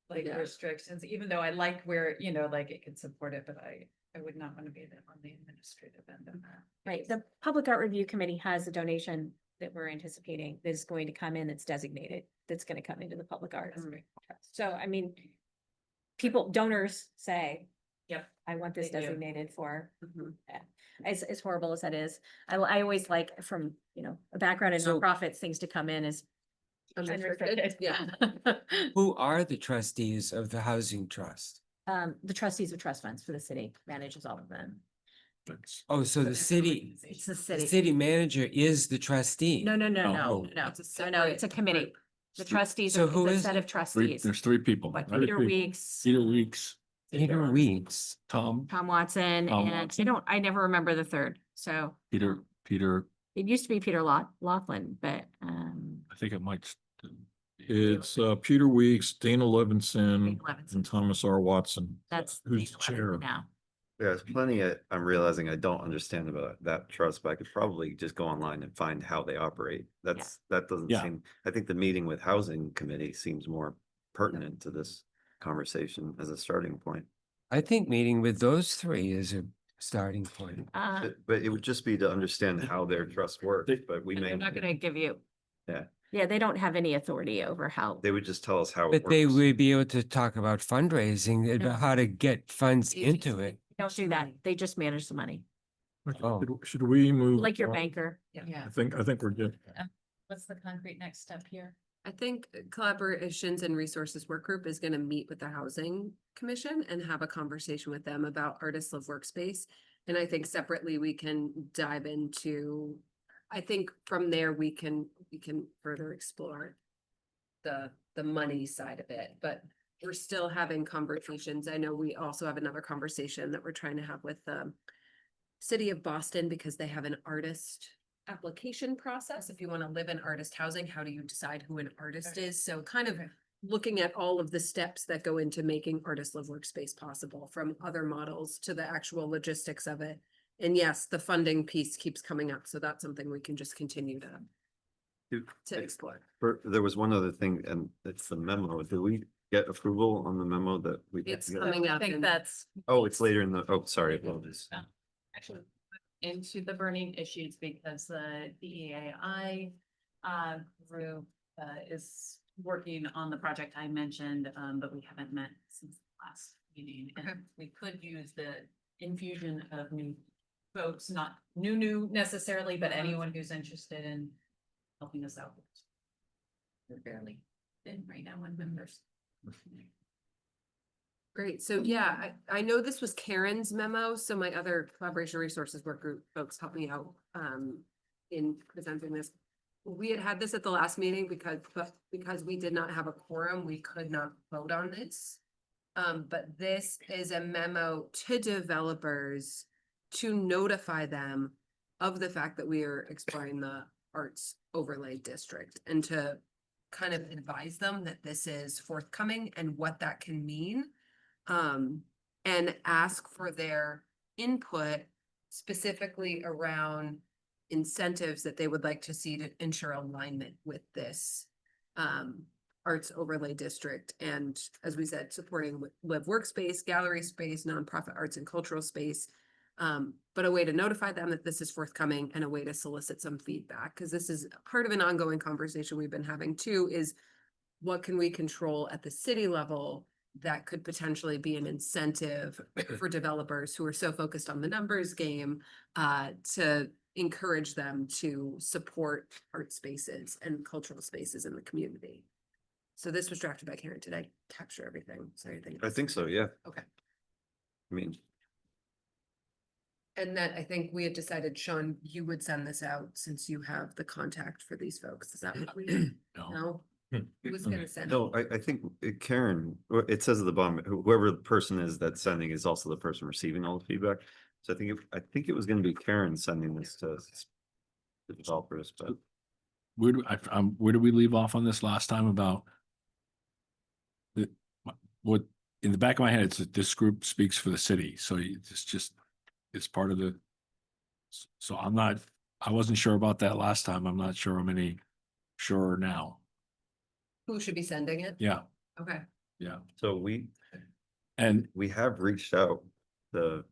like Yeah. restrictions, even though I like where, you know, like it could support it, but I would not want to be on the administrative end of that. Right. The Public Art Review Committee has a donation that we're anticipating that is going to come in that's designated, that's going to come into the public art. Trust. So, I mean, donors say, Yep. I want this They do. designated for, Mhm. as horrible as that is. I always like from, you know, a background in So- nonprofits, things to come in as unrestricted. Yeah. Who are the trustees of the Housing Trust? The trustees of trust funds for the city manages all of them. Oh, so the city, It's the the city. city manager is the trustee? No, no, no, No. no, Oh. no, It's a no, it's a separate committee. group. The trustees, So are who it's a is set it? of trustees. There's three people. Like right? Peter Weeks, Peter Weeks, Peter Weeks. Tom, Tom Watson, Tom and Watson. I never remember the third. So Peter, it used to be Peter Laughlin, but, I think it might. It's Peter Weeks, Dana Levinson, Dana Levinson. and Thomas R. Watson. that's. Who's the chair? Now. There's plenty I'm realizing I don't understand about that trust, but I could probably just go online and find how they operate. That doesn't Yeah. seem, I think the meeting with housing committee seems more pertinent to this conversation as a starting point. I think meeting with those three is a starting point. But it would just be to understand how their trust works, but we may, They're not gonna give you. Yeah. Yeah, they don't have any authority over how. they would just tell us how it But they works. would be able to talk about fundraising, about how to get funds into it. Don't do that. They just manage the money, Oh. Should we move? like your on? banker. Yeah. I think we're good. What's the concrete next step here? I think collaborations and resources work group is gonna meet with the housing commission and have a conversation with them about artist live workspace. And I think separately we can dive into, I think from there we can further explore the money side of it, but we're still having conversations. I know we also have another conversation that we're trying to have with the city of Boston because they have an artist application process. If you want to live in artist housing, how do you decide who an artist is? So kind of looking at all of the steps that go into making artist live workspace possible, from other models to the actual logistics of it. And yes, the funding piece keeps coming up, so that's something we can just continue to explore. There was one other thing, and it's the memo. Did we get approval on the memo that we? It's yeah. coming I up. think and- that's Oh, it's later in the, oh, sorry, apologies. actually into the burning issues because the DEAI group is working on the project I mentioned, but we haven't met since the last meeting. And we could use the infusion of new folks, not new necessarily, but anyone who's interested in helping us out. We're barely in right now on members. Great, so yeah, I know this was Karen's memo, so my other collaboration resources work group folks helped me out in presenting this. We had this at the last meeting because we did not have a quorum, we could not vote on this. But this is a memo to developers to notify them of the fact that we are exploring the arts overlay district and to kind of advise them that this is forthcoming and what that can mean. And ask for their input specifically around incentives that they would like to see to ensure alignment with this arts overlay district. And as we said, supporting live workspace, gallery space, nonprofit arts and cultural space. But a way to notify them that this is forthcoming and a way to solicit some feedback, because this is part of an ongoing conversation we've been having too, is what can we control at the city level that could potentially be an incentive for developers who are so focused on the numbers game, to encourage them to support art spaces and cultural spaces in the community. So this was drafted by Karen. Did I capture everything? Sorry, I think so, yeah. Okay. I mean, And that I think we had decided, Sean, you would send this out since you have the contact for these folks. Is that what we, No. no? Who was gonna send? no, I think Karen, it says at the bottom, whoever the person is that's sending is also the person receiving all the feedback. So I think it was gonna be Karen sending this to the developers, but Where did we leave off on this last time about what, in the back of my head, it's that this group speaks for the city, so it's part of the, so I wasn't sure about that last time. I'm not sure I'm any surer now. Who should be sending it? Yeah, Okay. yeah. so we have reached out the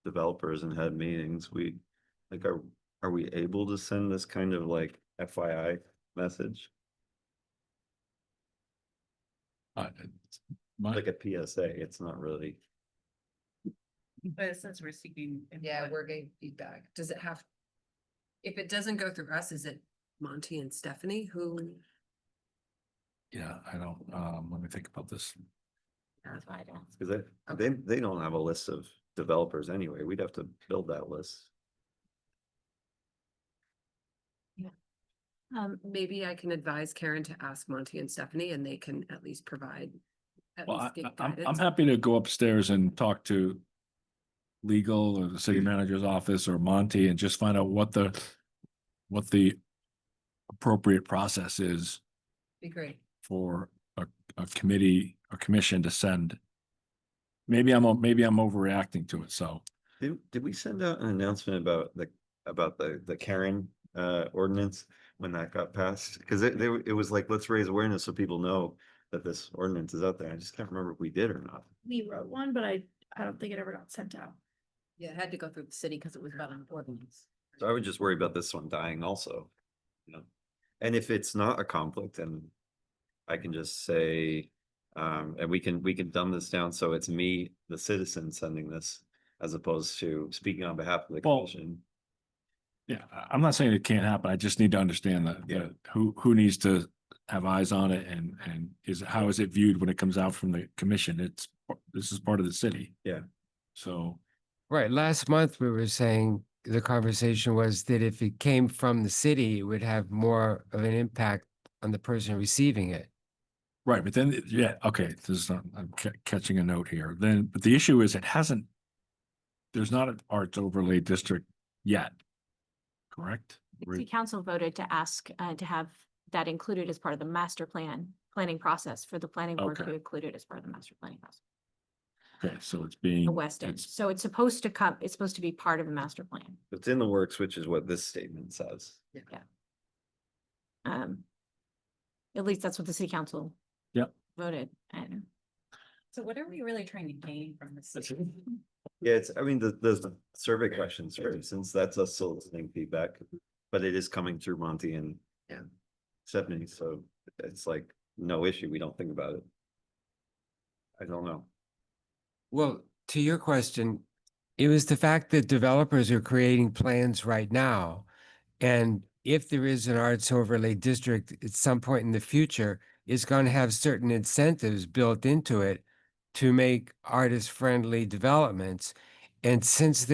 developers and had meetings. We like, are we able to send this kind of like FYI message, like a PSA? It's not really. But it says we're seeking. Yeah, we're getting feedback. Does it have? If it doesn't go through us, is it Monty and Stephanie who? Yeah, I don't, let me think about this. That's why I asked. Cause they don't have a list of developers anyway. We'd have to build that list. Maybe I can advise Karen to ask Monty and Stephanie and they can at least provide. At Well, least give I'm guidance. happy to go upstairs and talk to legal or the city manager's office or Monty and just find out what the appropriate process is Be great. for a committee or commission to send. Maybe I'm overreacting to it, so. Did we send out an announcement about the Karen ordinance when that got passed? Cause it was like, let's raise awareness so people know that this ordinance is out there. I just can't remember if we did or not. We wrote one, but I don't think it ever got sent out. Yeah, it had to go through the city because it was about an ordinance. So I would just worry about this one dying also, you know? And if it's not a conflict, then I can just say, and we can dumb this down so it's me, the citizen, sending this as opposed to speaking on behalf of the Well, commission. Yeah, I'm not saying it can't happen. I just need to understand Yeah. who needs to have eyes on it and how is it viewed when it comes out from the commission? This is part of the city. Yeah. So, Right, last month we were saying, the conversation was that if it came from the city, it would have more of an impact on the person receiving it. right, but then, yeah, okay, this is not, I'm catching a note here. Then, but the issue is there's not an arts overlay district yet. Correct? The City Council voted to ask to have that included as part of the master planning process for the planning board Okay. to include it as part of the master planning process. Okay, so it's being. The West End. it's- So it's supposed to be part of the master plan. It's in the works, which is what this statement says. At least that's what the City Council. Yep. Voted. And So what are we really trying to gain from this? That's Yeah, I mean, the survey questions, for instance, that's us soliciting feedback, but it is coming through Monty and Stephanie, so it's like, no issue, we don't think about it. I don't know. Well, to your question, it was the fact that developers are creating plans right now. And if there is an arts overlay district at some point in the future, it's going to have certain incentives built into it to make artist-friendly developments. And since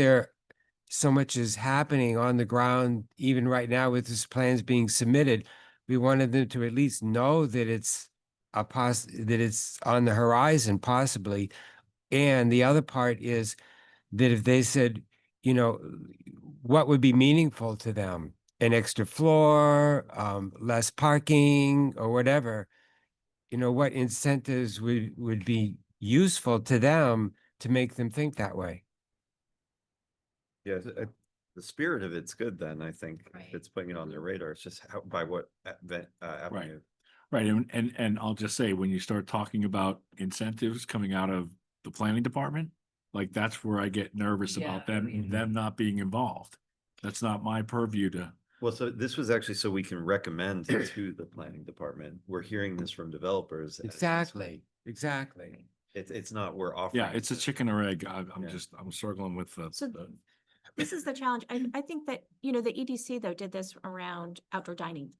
so much is happening on the ground, even right now with these plans being submitted, we wanted them to at least know that it's that it's on the horizon possibly. And the other part is that if they said, you know, what would be meaningful to them? An extra floor, less parking or whatever, you know, what incentives would be useful to them to make them think that way? Yeah, the spirit of it's good then, I think. Right. If it's putting it on their radar, it's just how, by what avenue. Right, and I'll just say, when you start talking about incentives coming out of the planning department, like that's where I get nervous about Yeah. them not being involved. That's not my purview to, Well, so this was actually so we can recommend to the planning department. We're hearing this from developers. Exactly. It's not, we're offering. yeah, it's a chicken or egg. I'm Yeah. just, I'm struggling with So the, this is the challenge. I think that, you know, the EDC though did this around outdoor dining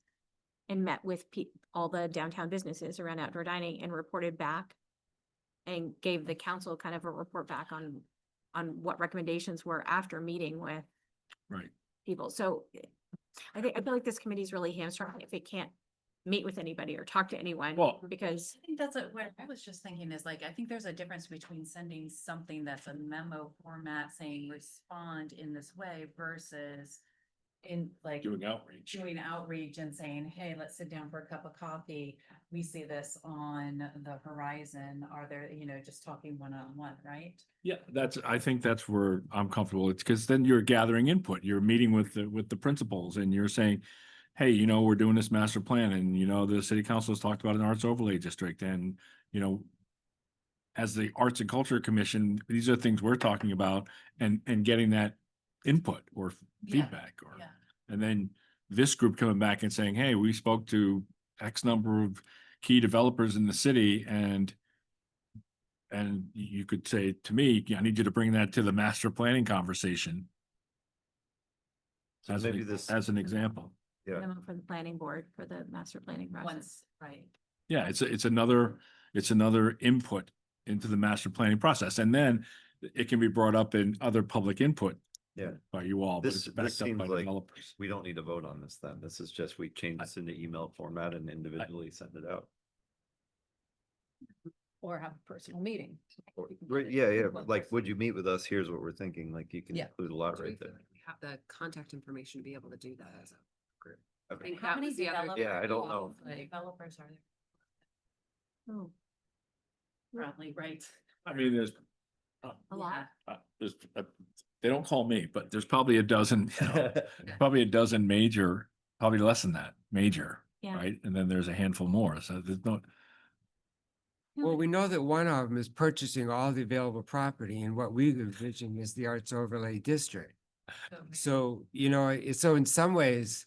and met with all the downtown businesses around outdoor dining and reported back and gave the council kind of a report back on what recommendations were after meeting with right. people. So I feel like this committee is really hamstrung if it can't meet with anybody or talk to anyone. Well- Because I think that's what I was just thinking is like, I think there's a difference between sending something that's a memo format saying respond in this way versus in like Doing outreach. doing outreach and saying, hey, let's sit down for a cup of coffee. We see this on the horizon. Are there, you know, just talking one-on-one, right? Yeah, I think that's where I'm comfortable. It's because then you're gathering input. You're meeting with the principals and you're saying, hey, you know, we're doing this master plan and, you know, the city council has talked about an arts overlay district and, you know, as the Arts and Culture Commission, these are things we're talking about and getting that input or Yeah, feedback or, Yeah. and then this group coming back and saying, hey, we spoke to X number of key developers in the city and you could say to me, I need you to bring that to the master planning conversation So as maybe this, as an example. yeah, minimum for the planning board for the master planning process. Once, right. Yeah, it's another input into the master planning process. And then it can be brought up in other public input yeah. by you all, but it's This backed up seems by like developers. we don't need to vote on this then. This is just, we change this into email format and individually send it out. Or have a personal meeting. Right, yeah, like, would you meet with us? Here's what we're thinking. Like, you can Yeah. include a lot Do we right feel there. like we have the contact information to be able to do that as a group? I Okay. think How that many was the other. developers- Yeah, I don't know. Developers are there? Oh, Probably, right. I mean, there's, a lot. there's, they don't call me, but there's probably a dozen, probably a dozen major, probably less than that, major, Yeah. right? And then there's a handful more. So there's no, Well, we know that one of them is purchasing all the available property and what we envision is the arts overlay district. So, you know, so in some ways,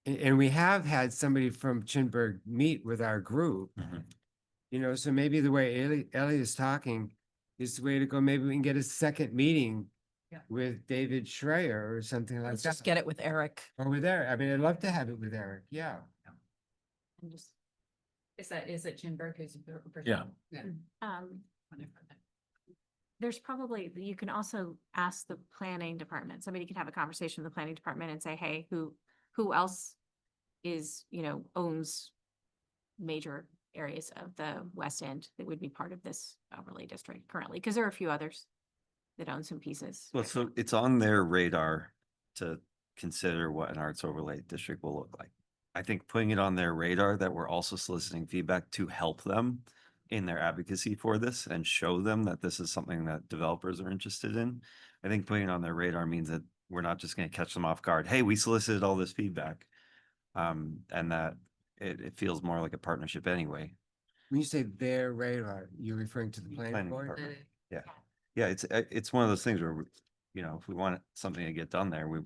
and we have had somebody from Chinburg meet with our group. Mhm. You know, so maybe the way Ellie is talking is the way to go. Maybe we can get a second meeting Yeah. with David Schreier or something like Let's that. just get it with Eric. Over there. I mean, I'd love to have it with Eric. Yeah. And just, Is it Chinburg who's? Yeah. um, there's probably, you can also ask the planning department, somebody could have a conversation with the planning department and say, hey, who else is, you know, owns major areas of the West End that would be part of this overlay district currently, because there are a few others that own some pieces. Well, so it's on their radar to consider what an arts overlay district will look like. I think putting it on their radar that we're also soliciting feedback to help them in their advocacy for this and show them that this is something that developers are interested in. I think putting it on their radar means that we're not just going to catch them off guard. Hey, we solicited all this feedback. And that it feels more like a partnership anyway. When you say their radar, you're referring to the planning Planning board? department. Yeah. Yeah, it's one of those things where, you know, if we want something to get done there, it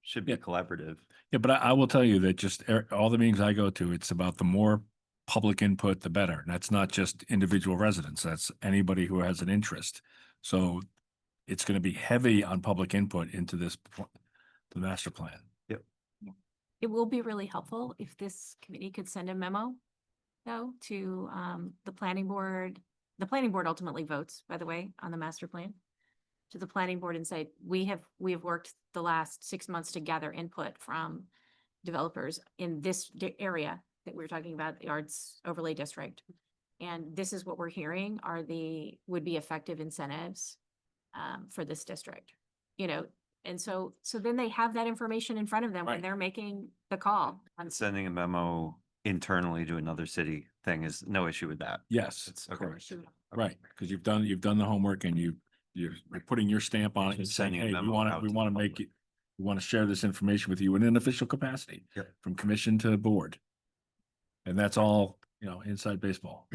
should be Yeah. collaborative. yeah, but I will tell you that just all the meetings I go to, it's about the more public input, the better. And that's not just individual residents. That's anybody who has an interest. So it's going to be heavy on public input into the master plan. It will be really helpful if this committee could send a memo, though, to the planning board. The planning board ultimately votes, by the way, on the master plan. To the planning board and say, we have worked the last 6 months to gather input from developers in this area. that we were talking about, the Arts Overlay District. And this is what we're hearing are would be effective incentives for this district, you know? And so then they have that information in front of them when Right. they're making the call. Sending a memo internally to another city thing is no issue with that. Yes, It's okay. correct. Right, because you've done the homework and you're putting your stamp on it and Just saying, sending a hey, memo out we to want the to make public. it, we want to share this information with you in an official capacity. Yep. From commission to board. And that's all, inside baseball.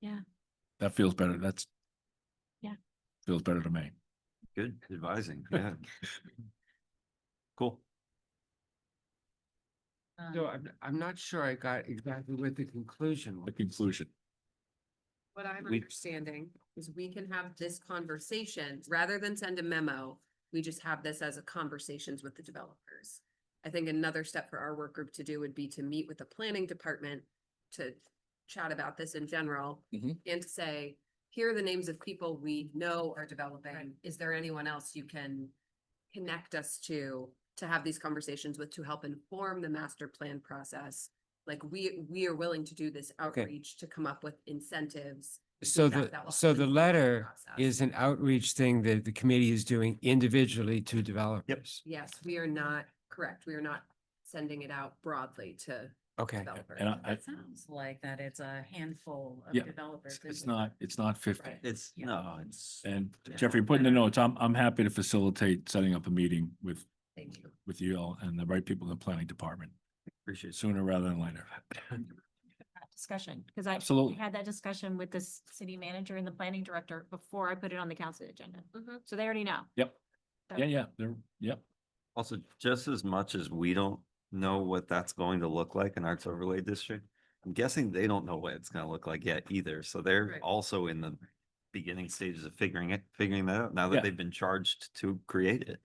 Yeah. That feels better. Yeah. Feels better to me. Good advising, yeah. Cool. So I'm not sure I got exactly what the conclusion The was. conclusion. What I'm We- understanding is we can have this conversation, rather than send a memo, we just have this as a conversations with the developers. I think another step for our work group to do would be to meet with the planning department to chat about this in general. Mhm. And to say, here are the names of people we know are developing. Is there anyone else you can connect us to have these conversations with to help inform the master plan process? Like we are willing to do this outreach to come up with incentives. So that will so help the inform letter process. is an outreach thing that the committee is doing individually to developers. Yes, we are not, correct, we are not sending it out broadly to Okay. developers. And I, It sounds like that it's a handful of Yeah, developers. it's not 50. Right. It's, no, it's. And Yeah. Jeffrey, put in the notes, I'm happy to facilitate setting up a meeting with Thank you. you all and the right people in the planning department Appreciate it. sooner rather than later. Discussion, because I Absolutely. had that discussion with the city manager and the planning director before I put it on the council agenda. Mhm. So they already know. Yep. So- Yeah, yep. Also, just as much as we don't know what that's going to look like in Arts Overlay District, I'm guessing they don't know what it's gonna look like yet either. So they're Right. also in the beginning stages of figuring that out now Yeah. that they've been charged to create it.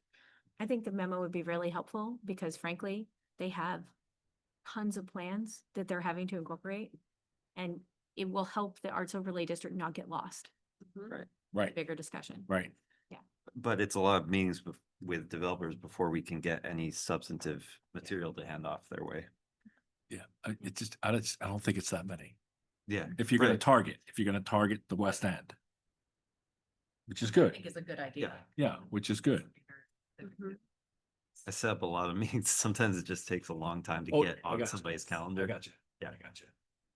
I think the memo would be really helpful because frankly, they have tons of plans that they're having to incorporate. And it will help the Arts Overlay District not get lost. Mhm. Right, Bigger discussion. right. But it's a lot of meetings with developers before we can get any substantive material to hand off their way. Yeah, I don't think it's that many. Yeah. If you're right. gonna target the West End. Which is I good. think is a good idea. Yeah, which is good. Mhm. I set up a lot of meetings. Sometimes it just takes a long time to Oh, get I on gotcha. somebody's calendar. I got you. Yeah. I got you.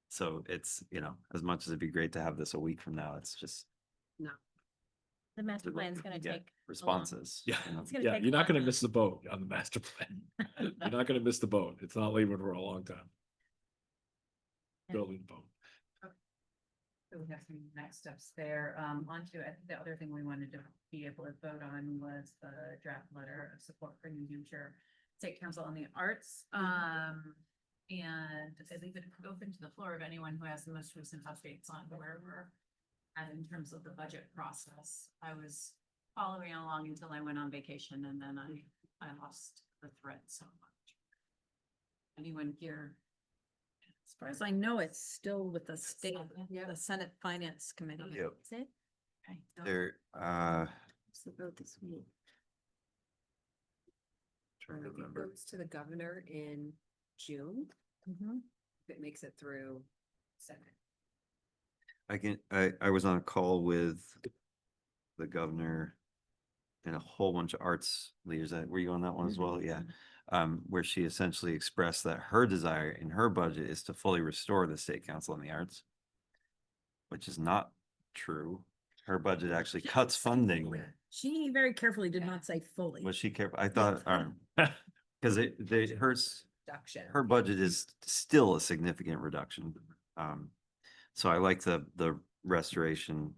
So it's, as much as it'd be great to have this a week from now, it's just The master the- plan's gonna yeah, take. responses. Yeah. you know. It's gonna Yeah, take you're a not gonna while. miss the boat on the master plan. You're not gonna miss the boat. It's not leaving for a long time. Yeah. Building the boat. So we have some next steps there. On to, I think the other thing we wanted to be able to vote on was the draft letter of support for New Hampshire State Council on the Arts. And I leave it open to the floor of anyone who has the most recent updates on where we're at in terms of the budget process. I was following along until I went on vacation and then I lost the thread so much. Anyone here? As far as I know, it's still with the state, Yeah. the Senate Finance Committee. Yep. Is it? Okay. There, It's the vote this week. trying to It remember. goes to the governor in June, if it makes it through Senate. I was on a call with the governor and a whole bunch of arts leaders. Were you on that one as well? Yeah. Where she essentially expressed that her desire in her budget is to fully restore the State Council on the Arts, which is not true. Her budget actually cuts funding. She very carefully did not say fully. Was she careful? I thought, because Reduction. her budget is still a significant reduction. So I like the restoration,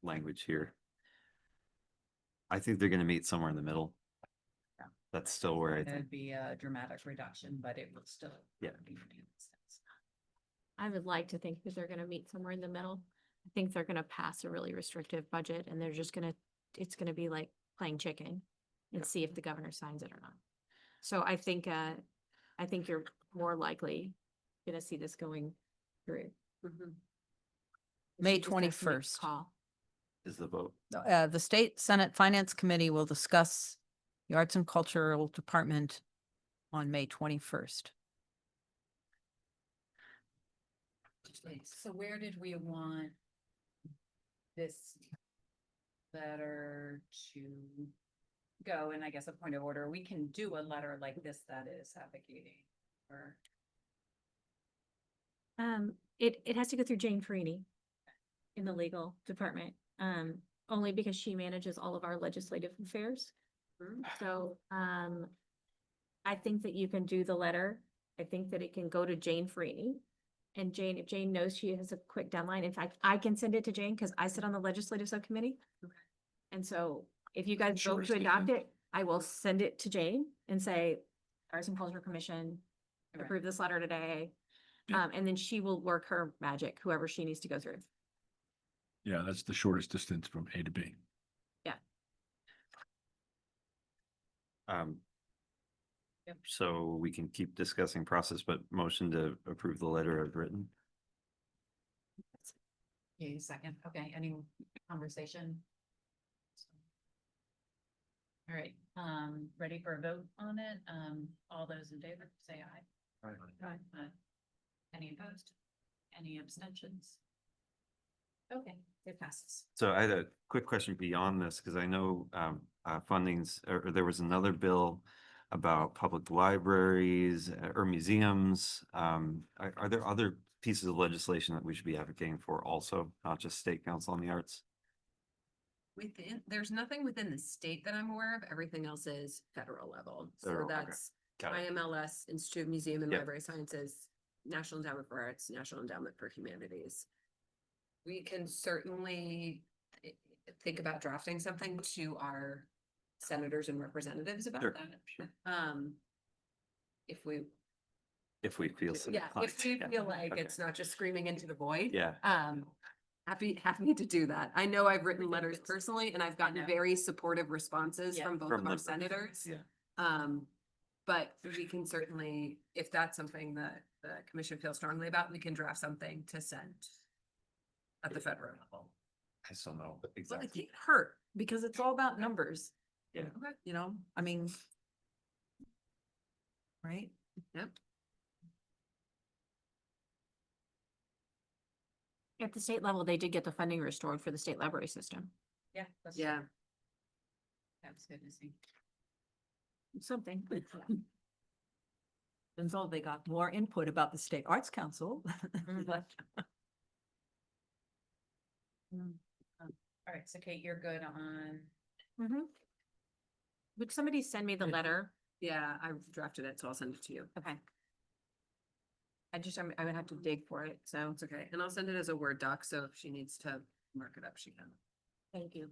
language here. I think they're gonna meet somewhere in the middle. Yeah. That's still where I think, It'd be a dramatic reduction, but it would still. Yeah. be I would like to think that they're gonna meet somewhere in the middle. I think they're gonna pass a really restrictive budget and they're just gonna, it's gonna be like playing chicken and see if the governor signs it or not. So I think you're more likely gonna see this going through. Mhm. May She just has to make the 21st. Call. is the vote. The State Senate Finance Committee will discuss the Arts and Cultural Department on May 21st. So where did we want this letter to go? And I guess a point of order, we can do a letter like this that is advocating or. It has to go through Jane Farini in the legal department, only because she manages all of our legislative affairs. So, I think that you can do the letter. I think that it can go to Jane Farini. And Jane, if Jane knows she has a quick deadline, in fact, I can send it to Jane because I sit on the legislative subcommittee. And so if you guys vote to adopt it, I will send it to Jane and say, Arts and Culture Commission, approve this letter today. And then she will work her magic, whoever she needs to go through. Yeah, that's the shortest distance from A to B. Um, so we can keep discussing process, but motion to approve the letter as written. Yeah, second. Okay, any conversation? All right, ready for a vote on it? All those in favor, say aye. Aye. Any opposed? Any abstentions? Okay, it passes. So I had a quick question beyond this, because I know fundings, or there was another bill about public libraries or museums. Are there other pieces of legislation that we should be advocating for also, not just State Council on the Arts? There's nothing within the state that I'm aware of. Everything else is federal level. So Federal, okay. that's Got it. IMLS, Institute of Museum and Yep. Library Sciences, National Endowment for Arts, National Endowment for Humanities. We can certainly think about drafting something to our senators and representatives about Sure, that. sure. If we, If we feel so yeah, inclined. if we Yeah. feel like Okay. it's not just screaming into the void. Yeah. Happy to do that. I know I've written letters personally and I've gotten very supportive responses Yeah. from both From of our them. senators. Yeah. But we can certainly, if that's something that the commission feels strongly about, we can draft something to send at the federal level. I still know Well, it exactly. can't hurt because it's all about numbers. Yeah. You know, I mean. Right? Yep. At the state level, they did get the funding restored for the state library system. Yeah. That's Yeah. That's good to see. Something. And so they got more input about the State Arts Council. But All right, so Kate, you're good on, Would somebody send me the letter? Yeah, I've drafted it, so I'll send it to you. Okay. I would have to dig for it, so. It's okay. And I'll send it as a Word doc, so if she needs to mark it up, she can. Thank you.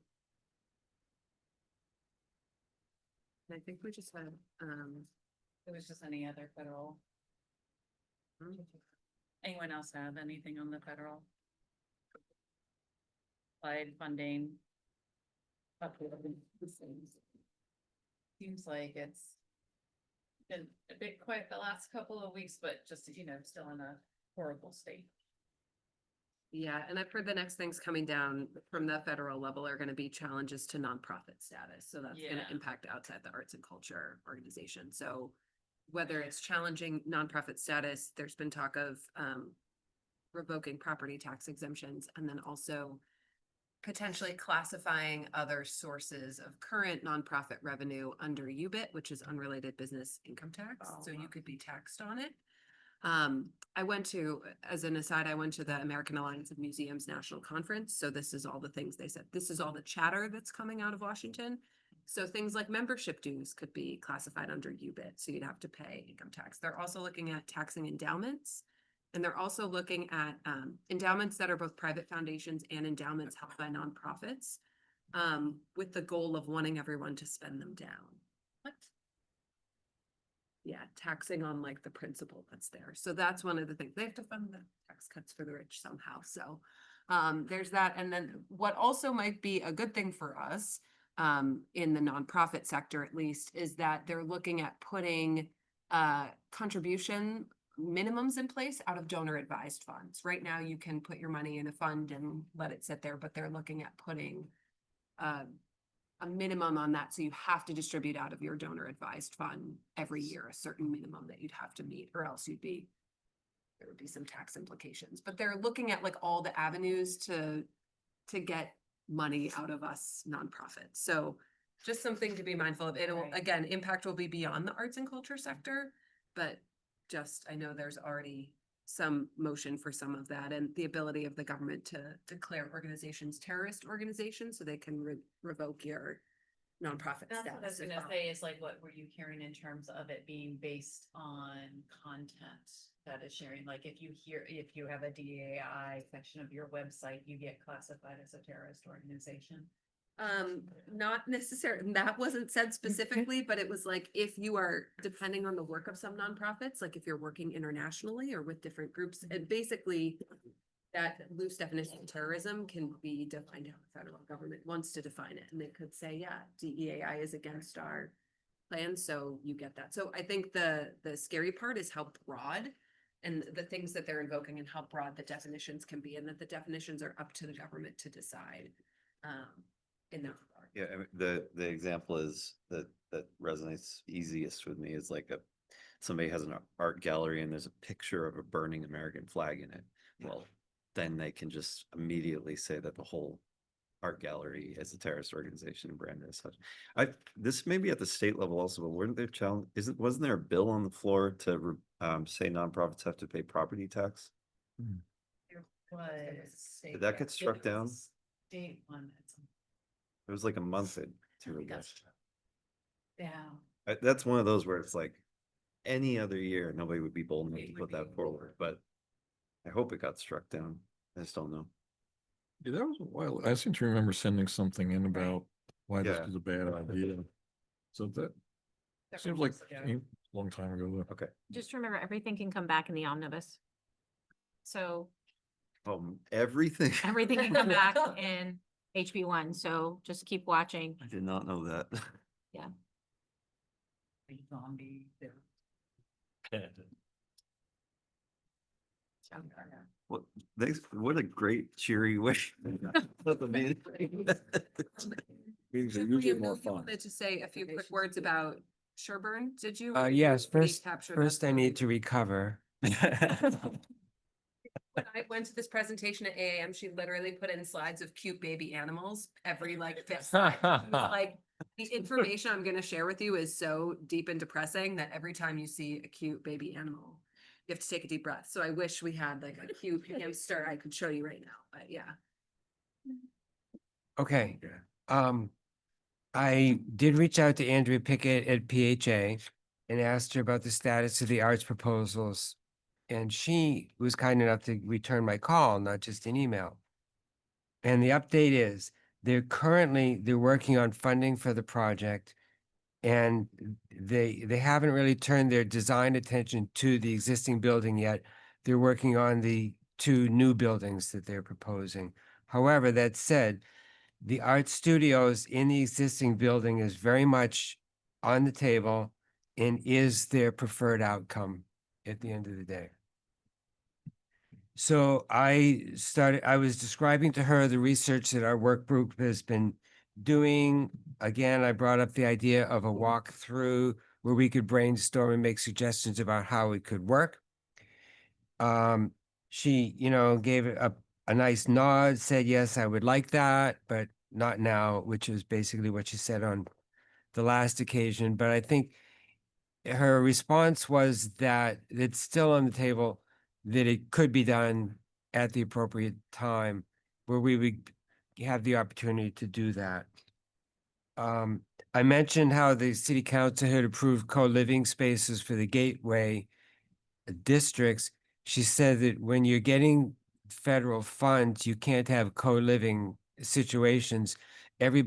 And I think we just had, it was just any other federal. Hmm. Anyone else have anything on the federal? Applied funding. Seems like it's been a bit quiet the last couple of weeks, but just, still in a horrible state. yeah, and I've heard the next things coming down from the federal level are gonna be challenges to nonprofit status. So that's gonna Yeah. impact outside the arts and culture organization. So whether it's challenging nonprofit status, there's been talk of revoking property tax exemptions and then also potentially classifying other sources of current nonprofit revenue under UBIT, which is unrelated business income tax. So you could be taxed on it. I went to, as an aside, I went to the American Alliance of Museums National Conference. So this is all the things they said. This is all the chatter that's coming out of Washington. So things like membership dues could be classified under UBIT, so you'd have to pay income tax. They're also looking at taxing endowments. And they're also looking at endowments that are both private foundations and endowments held by nonprofits, with the goal of wanting everyone to spend them down. What? Yeah, taxing on like the principal that's there. So that's one of the things. They have to fund the tax cuts for the rich somehow. So there's that. And then what also might be a good thing for us, in the nonprofit sector at least, is that they're looking at putting contribution minimums in place out of donor advised funds. Right now, you can put your money in a fund and let it sit there, but they're looking at putting a minimum on that, so you have to distribute out of your donor advised fund every year, a certain minimum that you'd have to meet, or else there would be some tax implications, but they're looking at like all the avenues to get money out of us nonprofits. So just something to be mindful of. It'll, Right. again, impact will be beyond the arts and culture sector, but just, I know there's already some motion for some of that, and the ability of the government to declare organizations terrorist organizations so they can revoke your nonprofit That's what I was status. gonna say, is like, what were you hearing in terms of it being based on content that is sharing? Like, if you have a DAI section of your website, you get classified as a terrorist organization. Not necessarily, that wasn't said specifically, but it was like, if you are, depending on the work of some nonprofits, like if you're working internationally or with different groups, and basically that loose definition of terrorism can be defined how the federal government wants to define it. And they could say, yeah, DEAI is against our plan, so you get that. So I think the scary part is how broad and the things that they're invoking and how broad the definitions can be, and that the definitions are up to the government to decide. In that regard. Yeah, I mean, the example is that resonates easiest with me is like somebody has an art gallery and there's a picture of a burning American flag in it. Well, then they can just immediately say that the whole art gallery is a terrorist organization and branded as such. This may be at the state level also, but weren't there wasn't there a bill on the floor to say nonprofits have to pay property tax? There was. Did that get struck down? State one. It was like a month or two We ago. got struck down. That's one of those where it's like any other year, nobody would be bold enough to put that forward, but I hope it got struck down. I just don't know. Yeah, that was a while. I seem to remember sending something in about why this Yeah. was a bad idea. So that seems like a long time ago though. Okay. Just remember, everything can come back in the omnibus. So Everything. everything can come back in HB1, so just keep watching. I did not know that. Zombie. What a great cheery wish. Of the meeting. Meetings are Liam, usually no, more you fun. wanted to say a few quick words about Sherburne, did you? Yes, Did he first, capture first that I story? need to recover. When I went to this presentation at AAM, she literally put in slides of cute baby animals every like fifth slide. She was like, the information I'm gonna share with you is so deep and depressing that every time you see a cute baby animal, you have to take a deep breath. So I wish we had like a cute hamster I could show you right now, but yeah. Okay, I did reach out to Andrea Pickett at PHA and asked her about the status of the arts proposals. And she was kind enough to return my call, not just an email. And the update is they're working on funding for the project. And they haven't really turned their design attention to the existing building yet. They're working on the 2 new buildings that they're proposing. However, that said, the art studios in the existing building is very much on the table and is their preferred outcome at the end of the day. So I was describing to her the research that our work group has been doing. Again, I brought up the idea of a walkthrough where we could brainstorm and make suggestions about how it could work. She, gave a nice nod, said, yes, I would like that, but not now, which is basically what she said on the last occasion. But I think her response was that it's still on the table, that it could be done at the appropriate time where we would have the opportunity to do that. I mentioned how the city council had approved co-living spaces for the gateway districts. She said that when you're getting federal funds, you can't have co-living situations. Every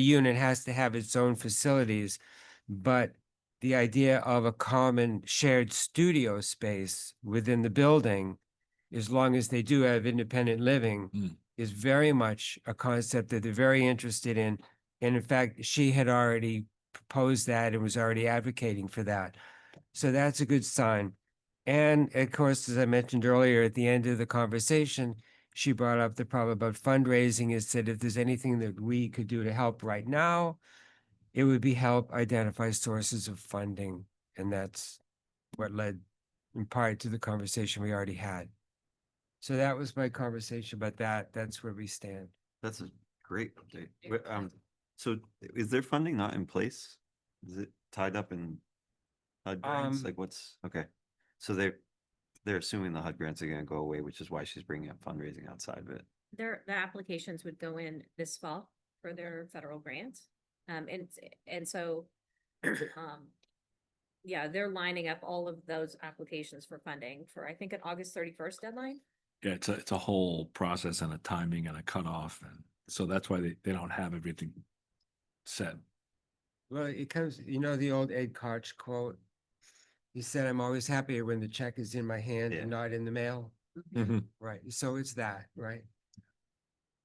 unit has to have its own facilities, but the idea of a common shared studio space within the building, as long as they do have independent living, is very much a concept that they're very interested in. And in fact, she had already proposed that and was already advocating for that. So that's a good sign. And of course, as I mentioned earlier, at the end of the conversation, she brought up the problem about fundraising and said if there's anything that we could do to help right now, it would be help identify sources of funding. And that's what led in part to the conversation we already had. So that was my conversation about that. That's where we stand. That's a great update. So is their funding not in place? Is it tied up in HUD grants? Like what's, okay. So they're assuming the HUD grants are gonna go away, which is why she's bringing up fundraising outside of it. The applications would go in this fall for their federal grants. And so, yeah, they're lining up all of those applications for funding for, I think, an August 31st deadline. Yeah, it's a whole process and a timing and a cutoff, and so that's why they don't have everything set. Well, it comes, you know, the old Ed Koch quote. He said, I'm always happier when the check is in my hand Yeah. and not in the mail. Mm-hmm. Right. So it's that, right?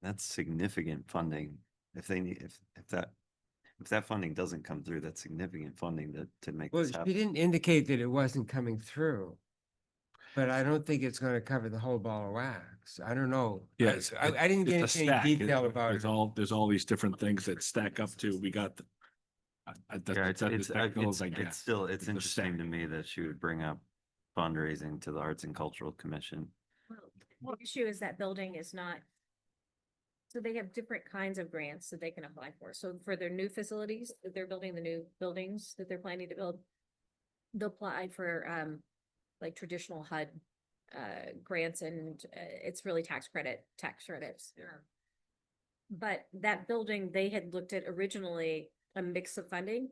That's significant funding. If they need, if that funding doesn't come through, that's significant funding to make Well, this she happen. didn't indicate that it wasn't coming through. But I don't think it's gonna cover the whole ball of wax. I don't know. Yeah, I didn't get it's a into any stack. detail about There's it. there's all these different things that stack up to, we got the. Yeah, it's It's still, it's It's a interesting stack. to me that she would bring up fundraising to the Arts and Cultural Commission. Well, the issue is that building is not. So they have different kinds of grants that they can apply for. So for their new facilities, that they're building the new buildings that they're planning to build, they'll apply for, like traditional HUD, grants, and it's really tax credits. But that building, they had looked at originally a mix of funding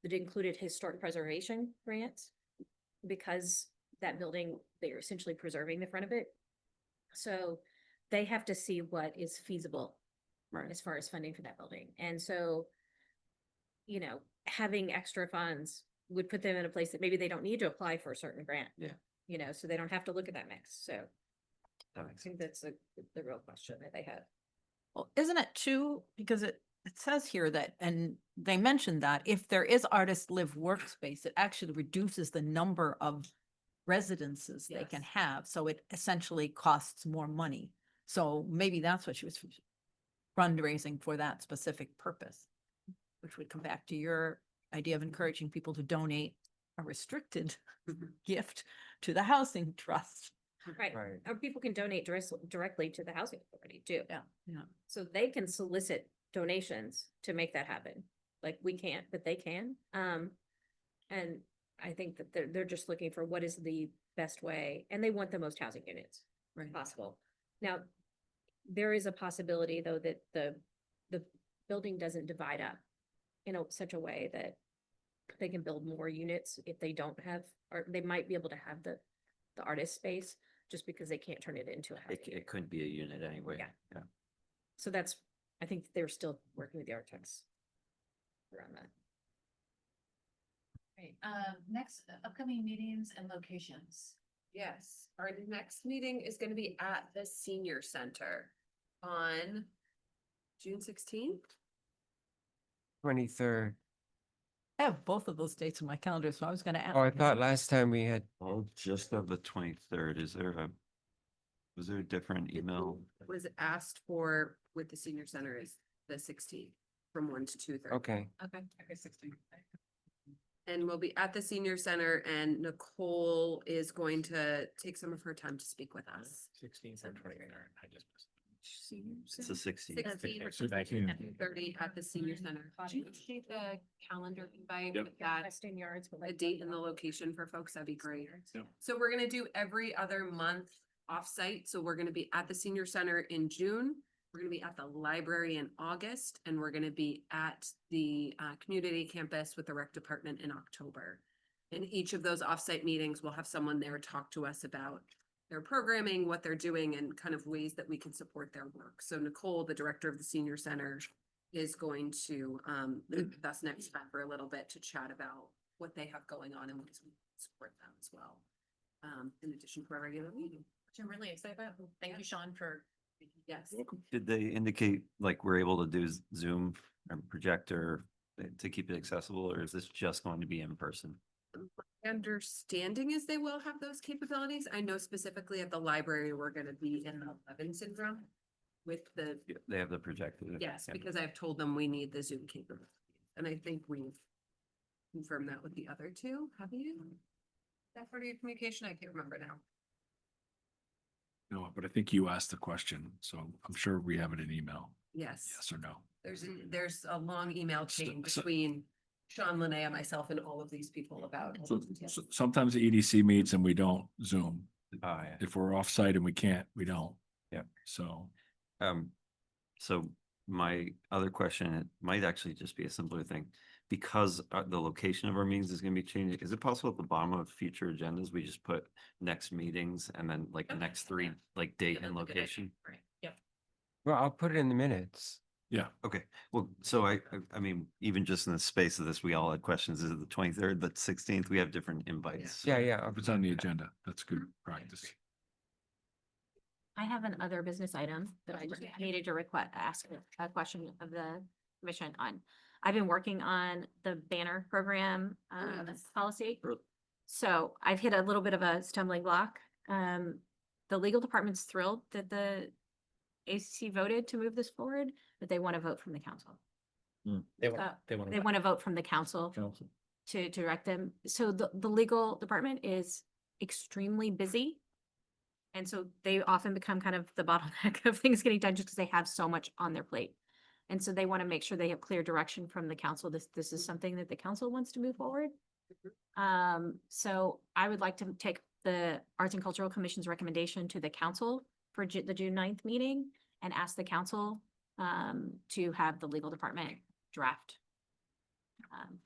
that included historic preservation grants. Because that building, they're essentially preserving the front of it. So they have to see what is feasible Right. as far as funding for that building. And so, you know, having extra funds would put them in a place that maybe they don't need to apply for a certain grant. Yeah. You know, so they don't have to look at that mix. So That I makes sense. think that's the real question that they have. Well, isn't it too, because it says here that, and they mentioned that if there is artist live workspace, it actually reduces the number of residences they can Yes. have. So it essentially costs more money. So maybe that's what she was fundraising for, that specific purpose, which would come back to your idea of encouraging people to donate a restricted gift to the housing trust. Right. Right. Or people can donate directly to the housing authority too. Yeah, yeah. So they can solicit donations to make that happen. Like we can't, but they can. And I think that they're just looking for what is the best way, and they want the most housing units possible. Now, there is a possibility though that the building doesn't divide up in such a way that they can build more units if they don't have, or they might be able to have the artist space just because they can't turn it into a housing It unit. couldn't be a unit anyway. Yeah. So that's, I think they're still working with the architects around that. Right, next upcoming meetings and locations. Yes, our next meeting is gonna be at the senior center on June 16th. 23rd. I have both of those dates in my calendar, so I was gonna ask. Oh, I thought last time we had, Oh, just of the 23rd, was there a different email? Was asked for with the senior center is the 16th from 1 to 2:30. okay. Okay, 16. And we'll be at the senior center, and Nicole is going to take some of her time to speak with us. 16th or 23rd. I just. It's the 16th. 30 at the senior center. Did you update the calendar invite Yep. with that? Weston Yards. A date and the location for folks, that'd be great. Yep. So we're gonna do every other month offsite. So we're gonna be at the senior center in June. We're gonna be at the library in August, and we're gonna be at the community campus with the rec department in October. In each of those offsite meetings, we'll have someone there talk to us about their programming, what they're doing, and kind of ways that we can support their work. So Nicole, the director of the senior center, is going to meet with us next time for a little bit to chat about what they have going on and ways we can support them as well. In addition to our regular meeting. Which I'm really excited about. Thank you, Sean, for. Yes. Did they indicate like we're able to do Zoom and projector to keep it accessible, or is this just going to be in person? understanding is they will have those capabilities. I know specifically at the library, we're gonna be in the Levinson room with the, They have the projector. yes, Yeah. because I've told them we need the Zoom capability. And I think we've confirmed that with the other two. Have you? That part of your communication? I can't remember now. No, but I think you asked the question, so I'm sure we have it in email. Yes, Yes or no? there's a long email chain So- between Sean Linnea, myself, and all of these people about. all So, the details. sometimes the EDC meets and we don't Zoom. Yeah. If we're off-site and we can't, we don't. Yeah. So, So my other question, it might actually just be a simpler thing. Because the location of our meetings is gonna be changing, is it possible at the bottom of future agendas, we just put next meetings and then like the Okay. next three, like date Yeah, and that's a good idea. location? Right, yep. Well, I'll put it in the minutes. yeah, Okay, well, so I mean, even just in the space of this, we all had questions. Is it the 23rd, the 16th? We have different invites. Yeah, yeah. if it's on the agenda, that's good practice. I have an other business item that I just needed to ask a question of the commission on. I've been working on the banner program, policy. Sure. So I've hit a little bit of a stumbling block. The legal department's thrilled that the ACC voted to move this forward, but they want to vote from the council. They want, they want. They want to vote from the council to direct them. So the legal department is extremely busy. And so they often become kind of the bottleneck of things getting done just because they have so much on their plate. And so they want to make sure they have clear direction from the council. This is something that the council wants to move forward. So I would like to take the Arts and Cultural Commission's recommendation to the council for the June 9th meeting and ask the council to have the legal department draft,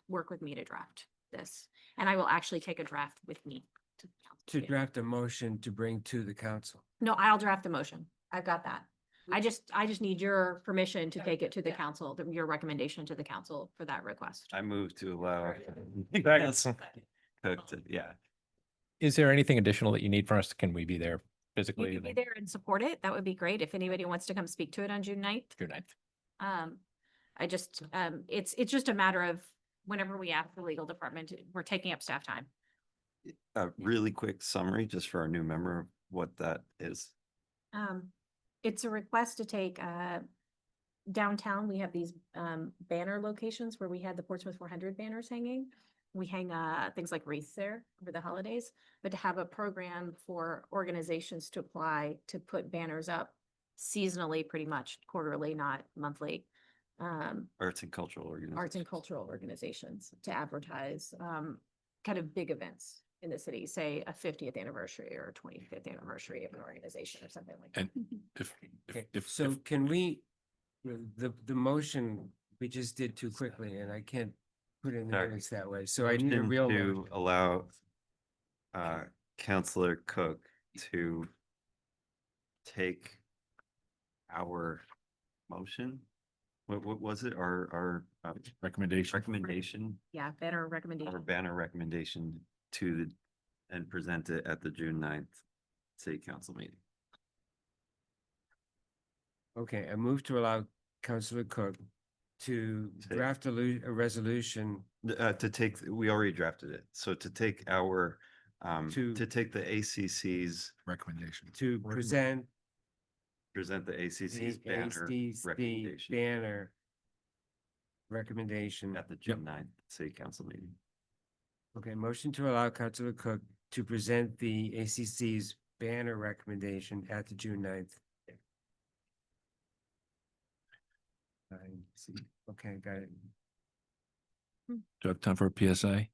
work with me to draft this. And I will actually take a draft with me to the council. To draft a motion to bring to the council. No, I'll draft a motion. I've got that. I just need your permission to take it to the Yeah. council, your recommendation to the council for that request. I move to allow. Second. Cook to, yeah. Is there anything additional that you need from us? Can we be there You physically? can be there and support it. That would be great. If anybody wants to come speak to it on June 9th. June 9th. It's just a matter of whenever we ask the legal department, we're taking up staff time. A really quick summary, just for our new member, of what that is. It's a request to take, downtown, we have these, banner locations where we had the Portsmouth 400 banners hanging. We hang, things like wreaths there over the holidays, but to have a program for organizations to apply to put banners up seasonally, pretty much quarterly, not monthly. Arts and cultural organizations. Arts and cultural organizations to advertise, kind of big events in the city, say a 50th anniversary or a 25th anniversary of an organization or something like that. And if, Okay, if, so can we, the motion, we just did too quickly and I can't put it in the Sorry. minutes that way. So I need a Motion real to motion. allow Counselor Cook to take our motion. What was it? Our recommendation, recommendation, Yeah, better our recommendation. banner recommendation to the, and present it at the June 9th city council meeting. Okay, I move to allow Councilor Cook to Take- draft a resolution To take, we already drafted it. So to take our, To- to take the ACC's, recommendation. to present present the ACC's the banner ACC recommendation banner recommendation. at the June 9th city council meeting. Okay, motion to allow Councilor Cook to present the ACC's banner recommendation at the June 9th. I see. Okay, got it. Do you have time for a PSA?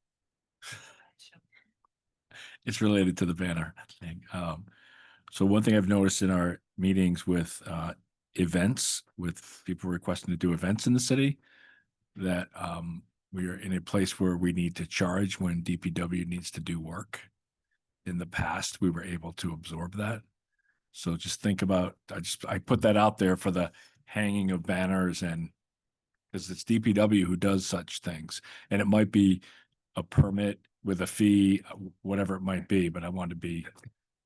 It's related to the banner thing. So one thing I've noticed in our meetings with events, with people requesting to do events in the city, that we are in a place where we need to charge when DPW needs to do work. In the past, we were able to absorb that. So just think about, I put that out there for the hanging of banners, and because it's DPW who does such things, and it might be a permit with a fee, whatever it might be, but I want to be.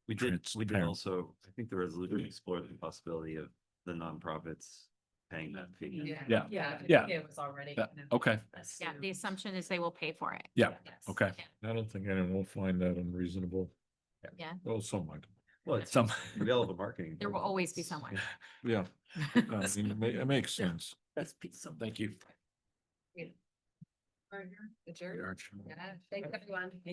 We did Transparent. also, I think the resolution explored the possibility of the nonprofits paying that fee. Yeah. Yeah. Yeah. It was already. Yeah, kind of okay, Yeah, the assumed. assumption is they will pay for it. yeah, Yes. okay. I don't think anyone will find that unreasonable. Yeah, Well, some might. Well, it's Some, relevant marketing. there will always be someone. Yeah, I mean, it makes sense. thank you. Adjourned. Yeah, thanks everyone.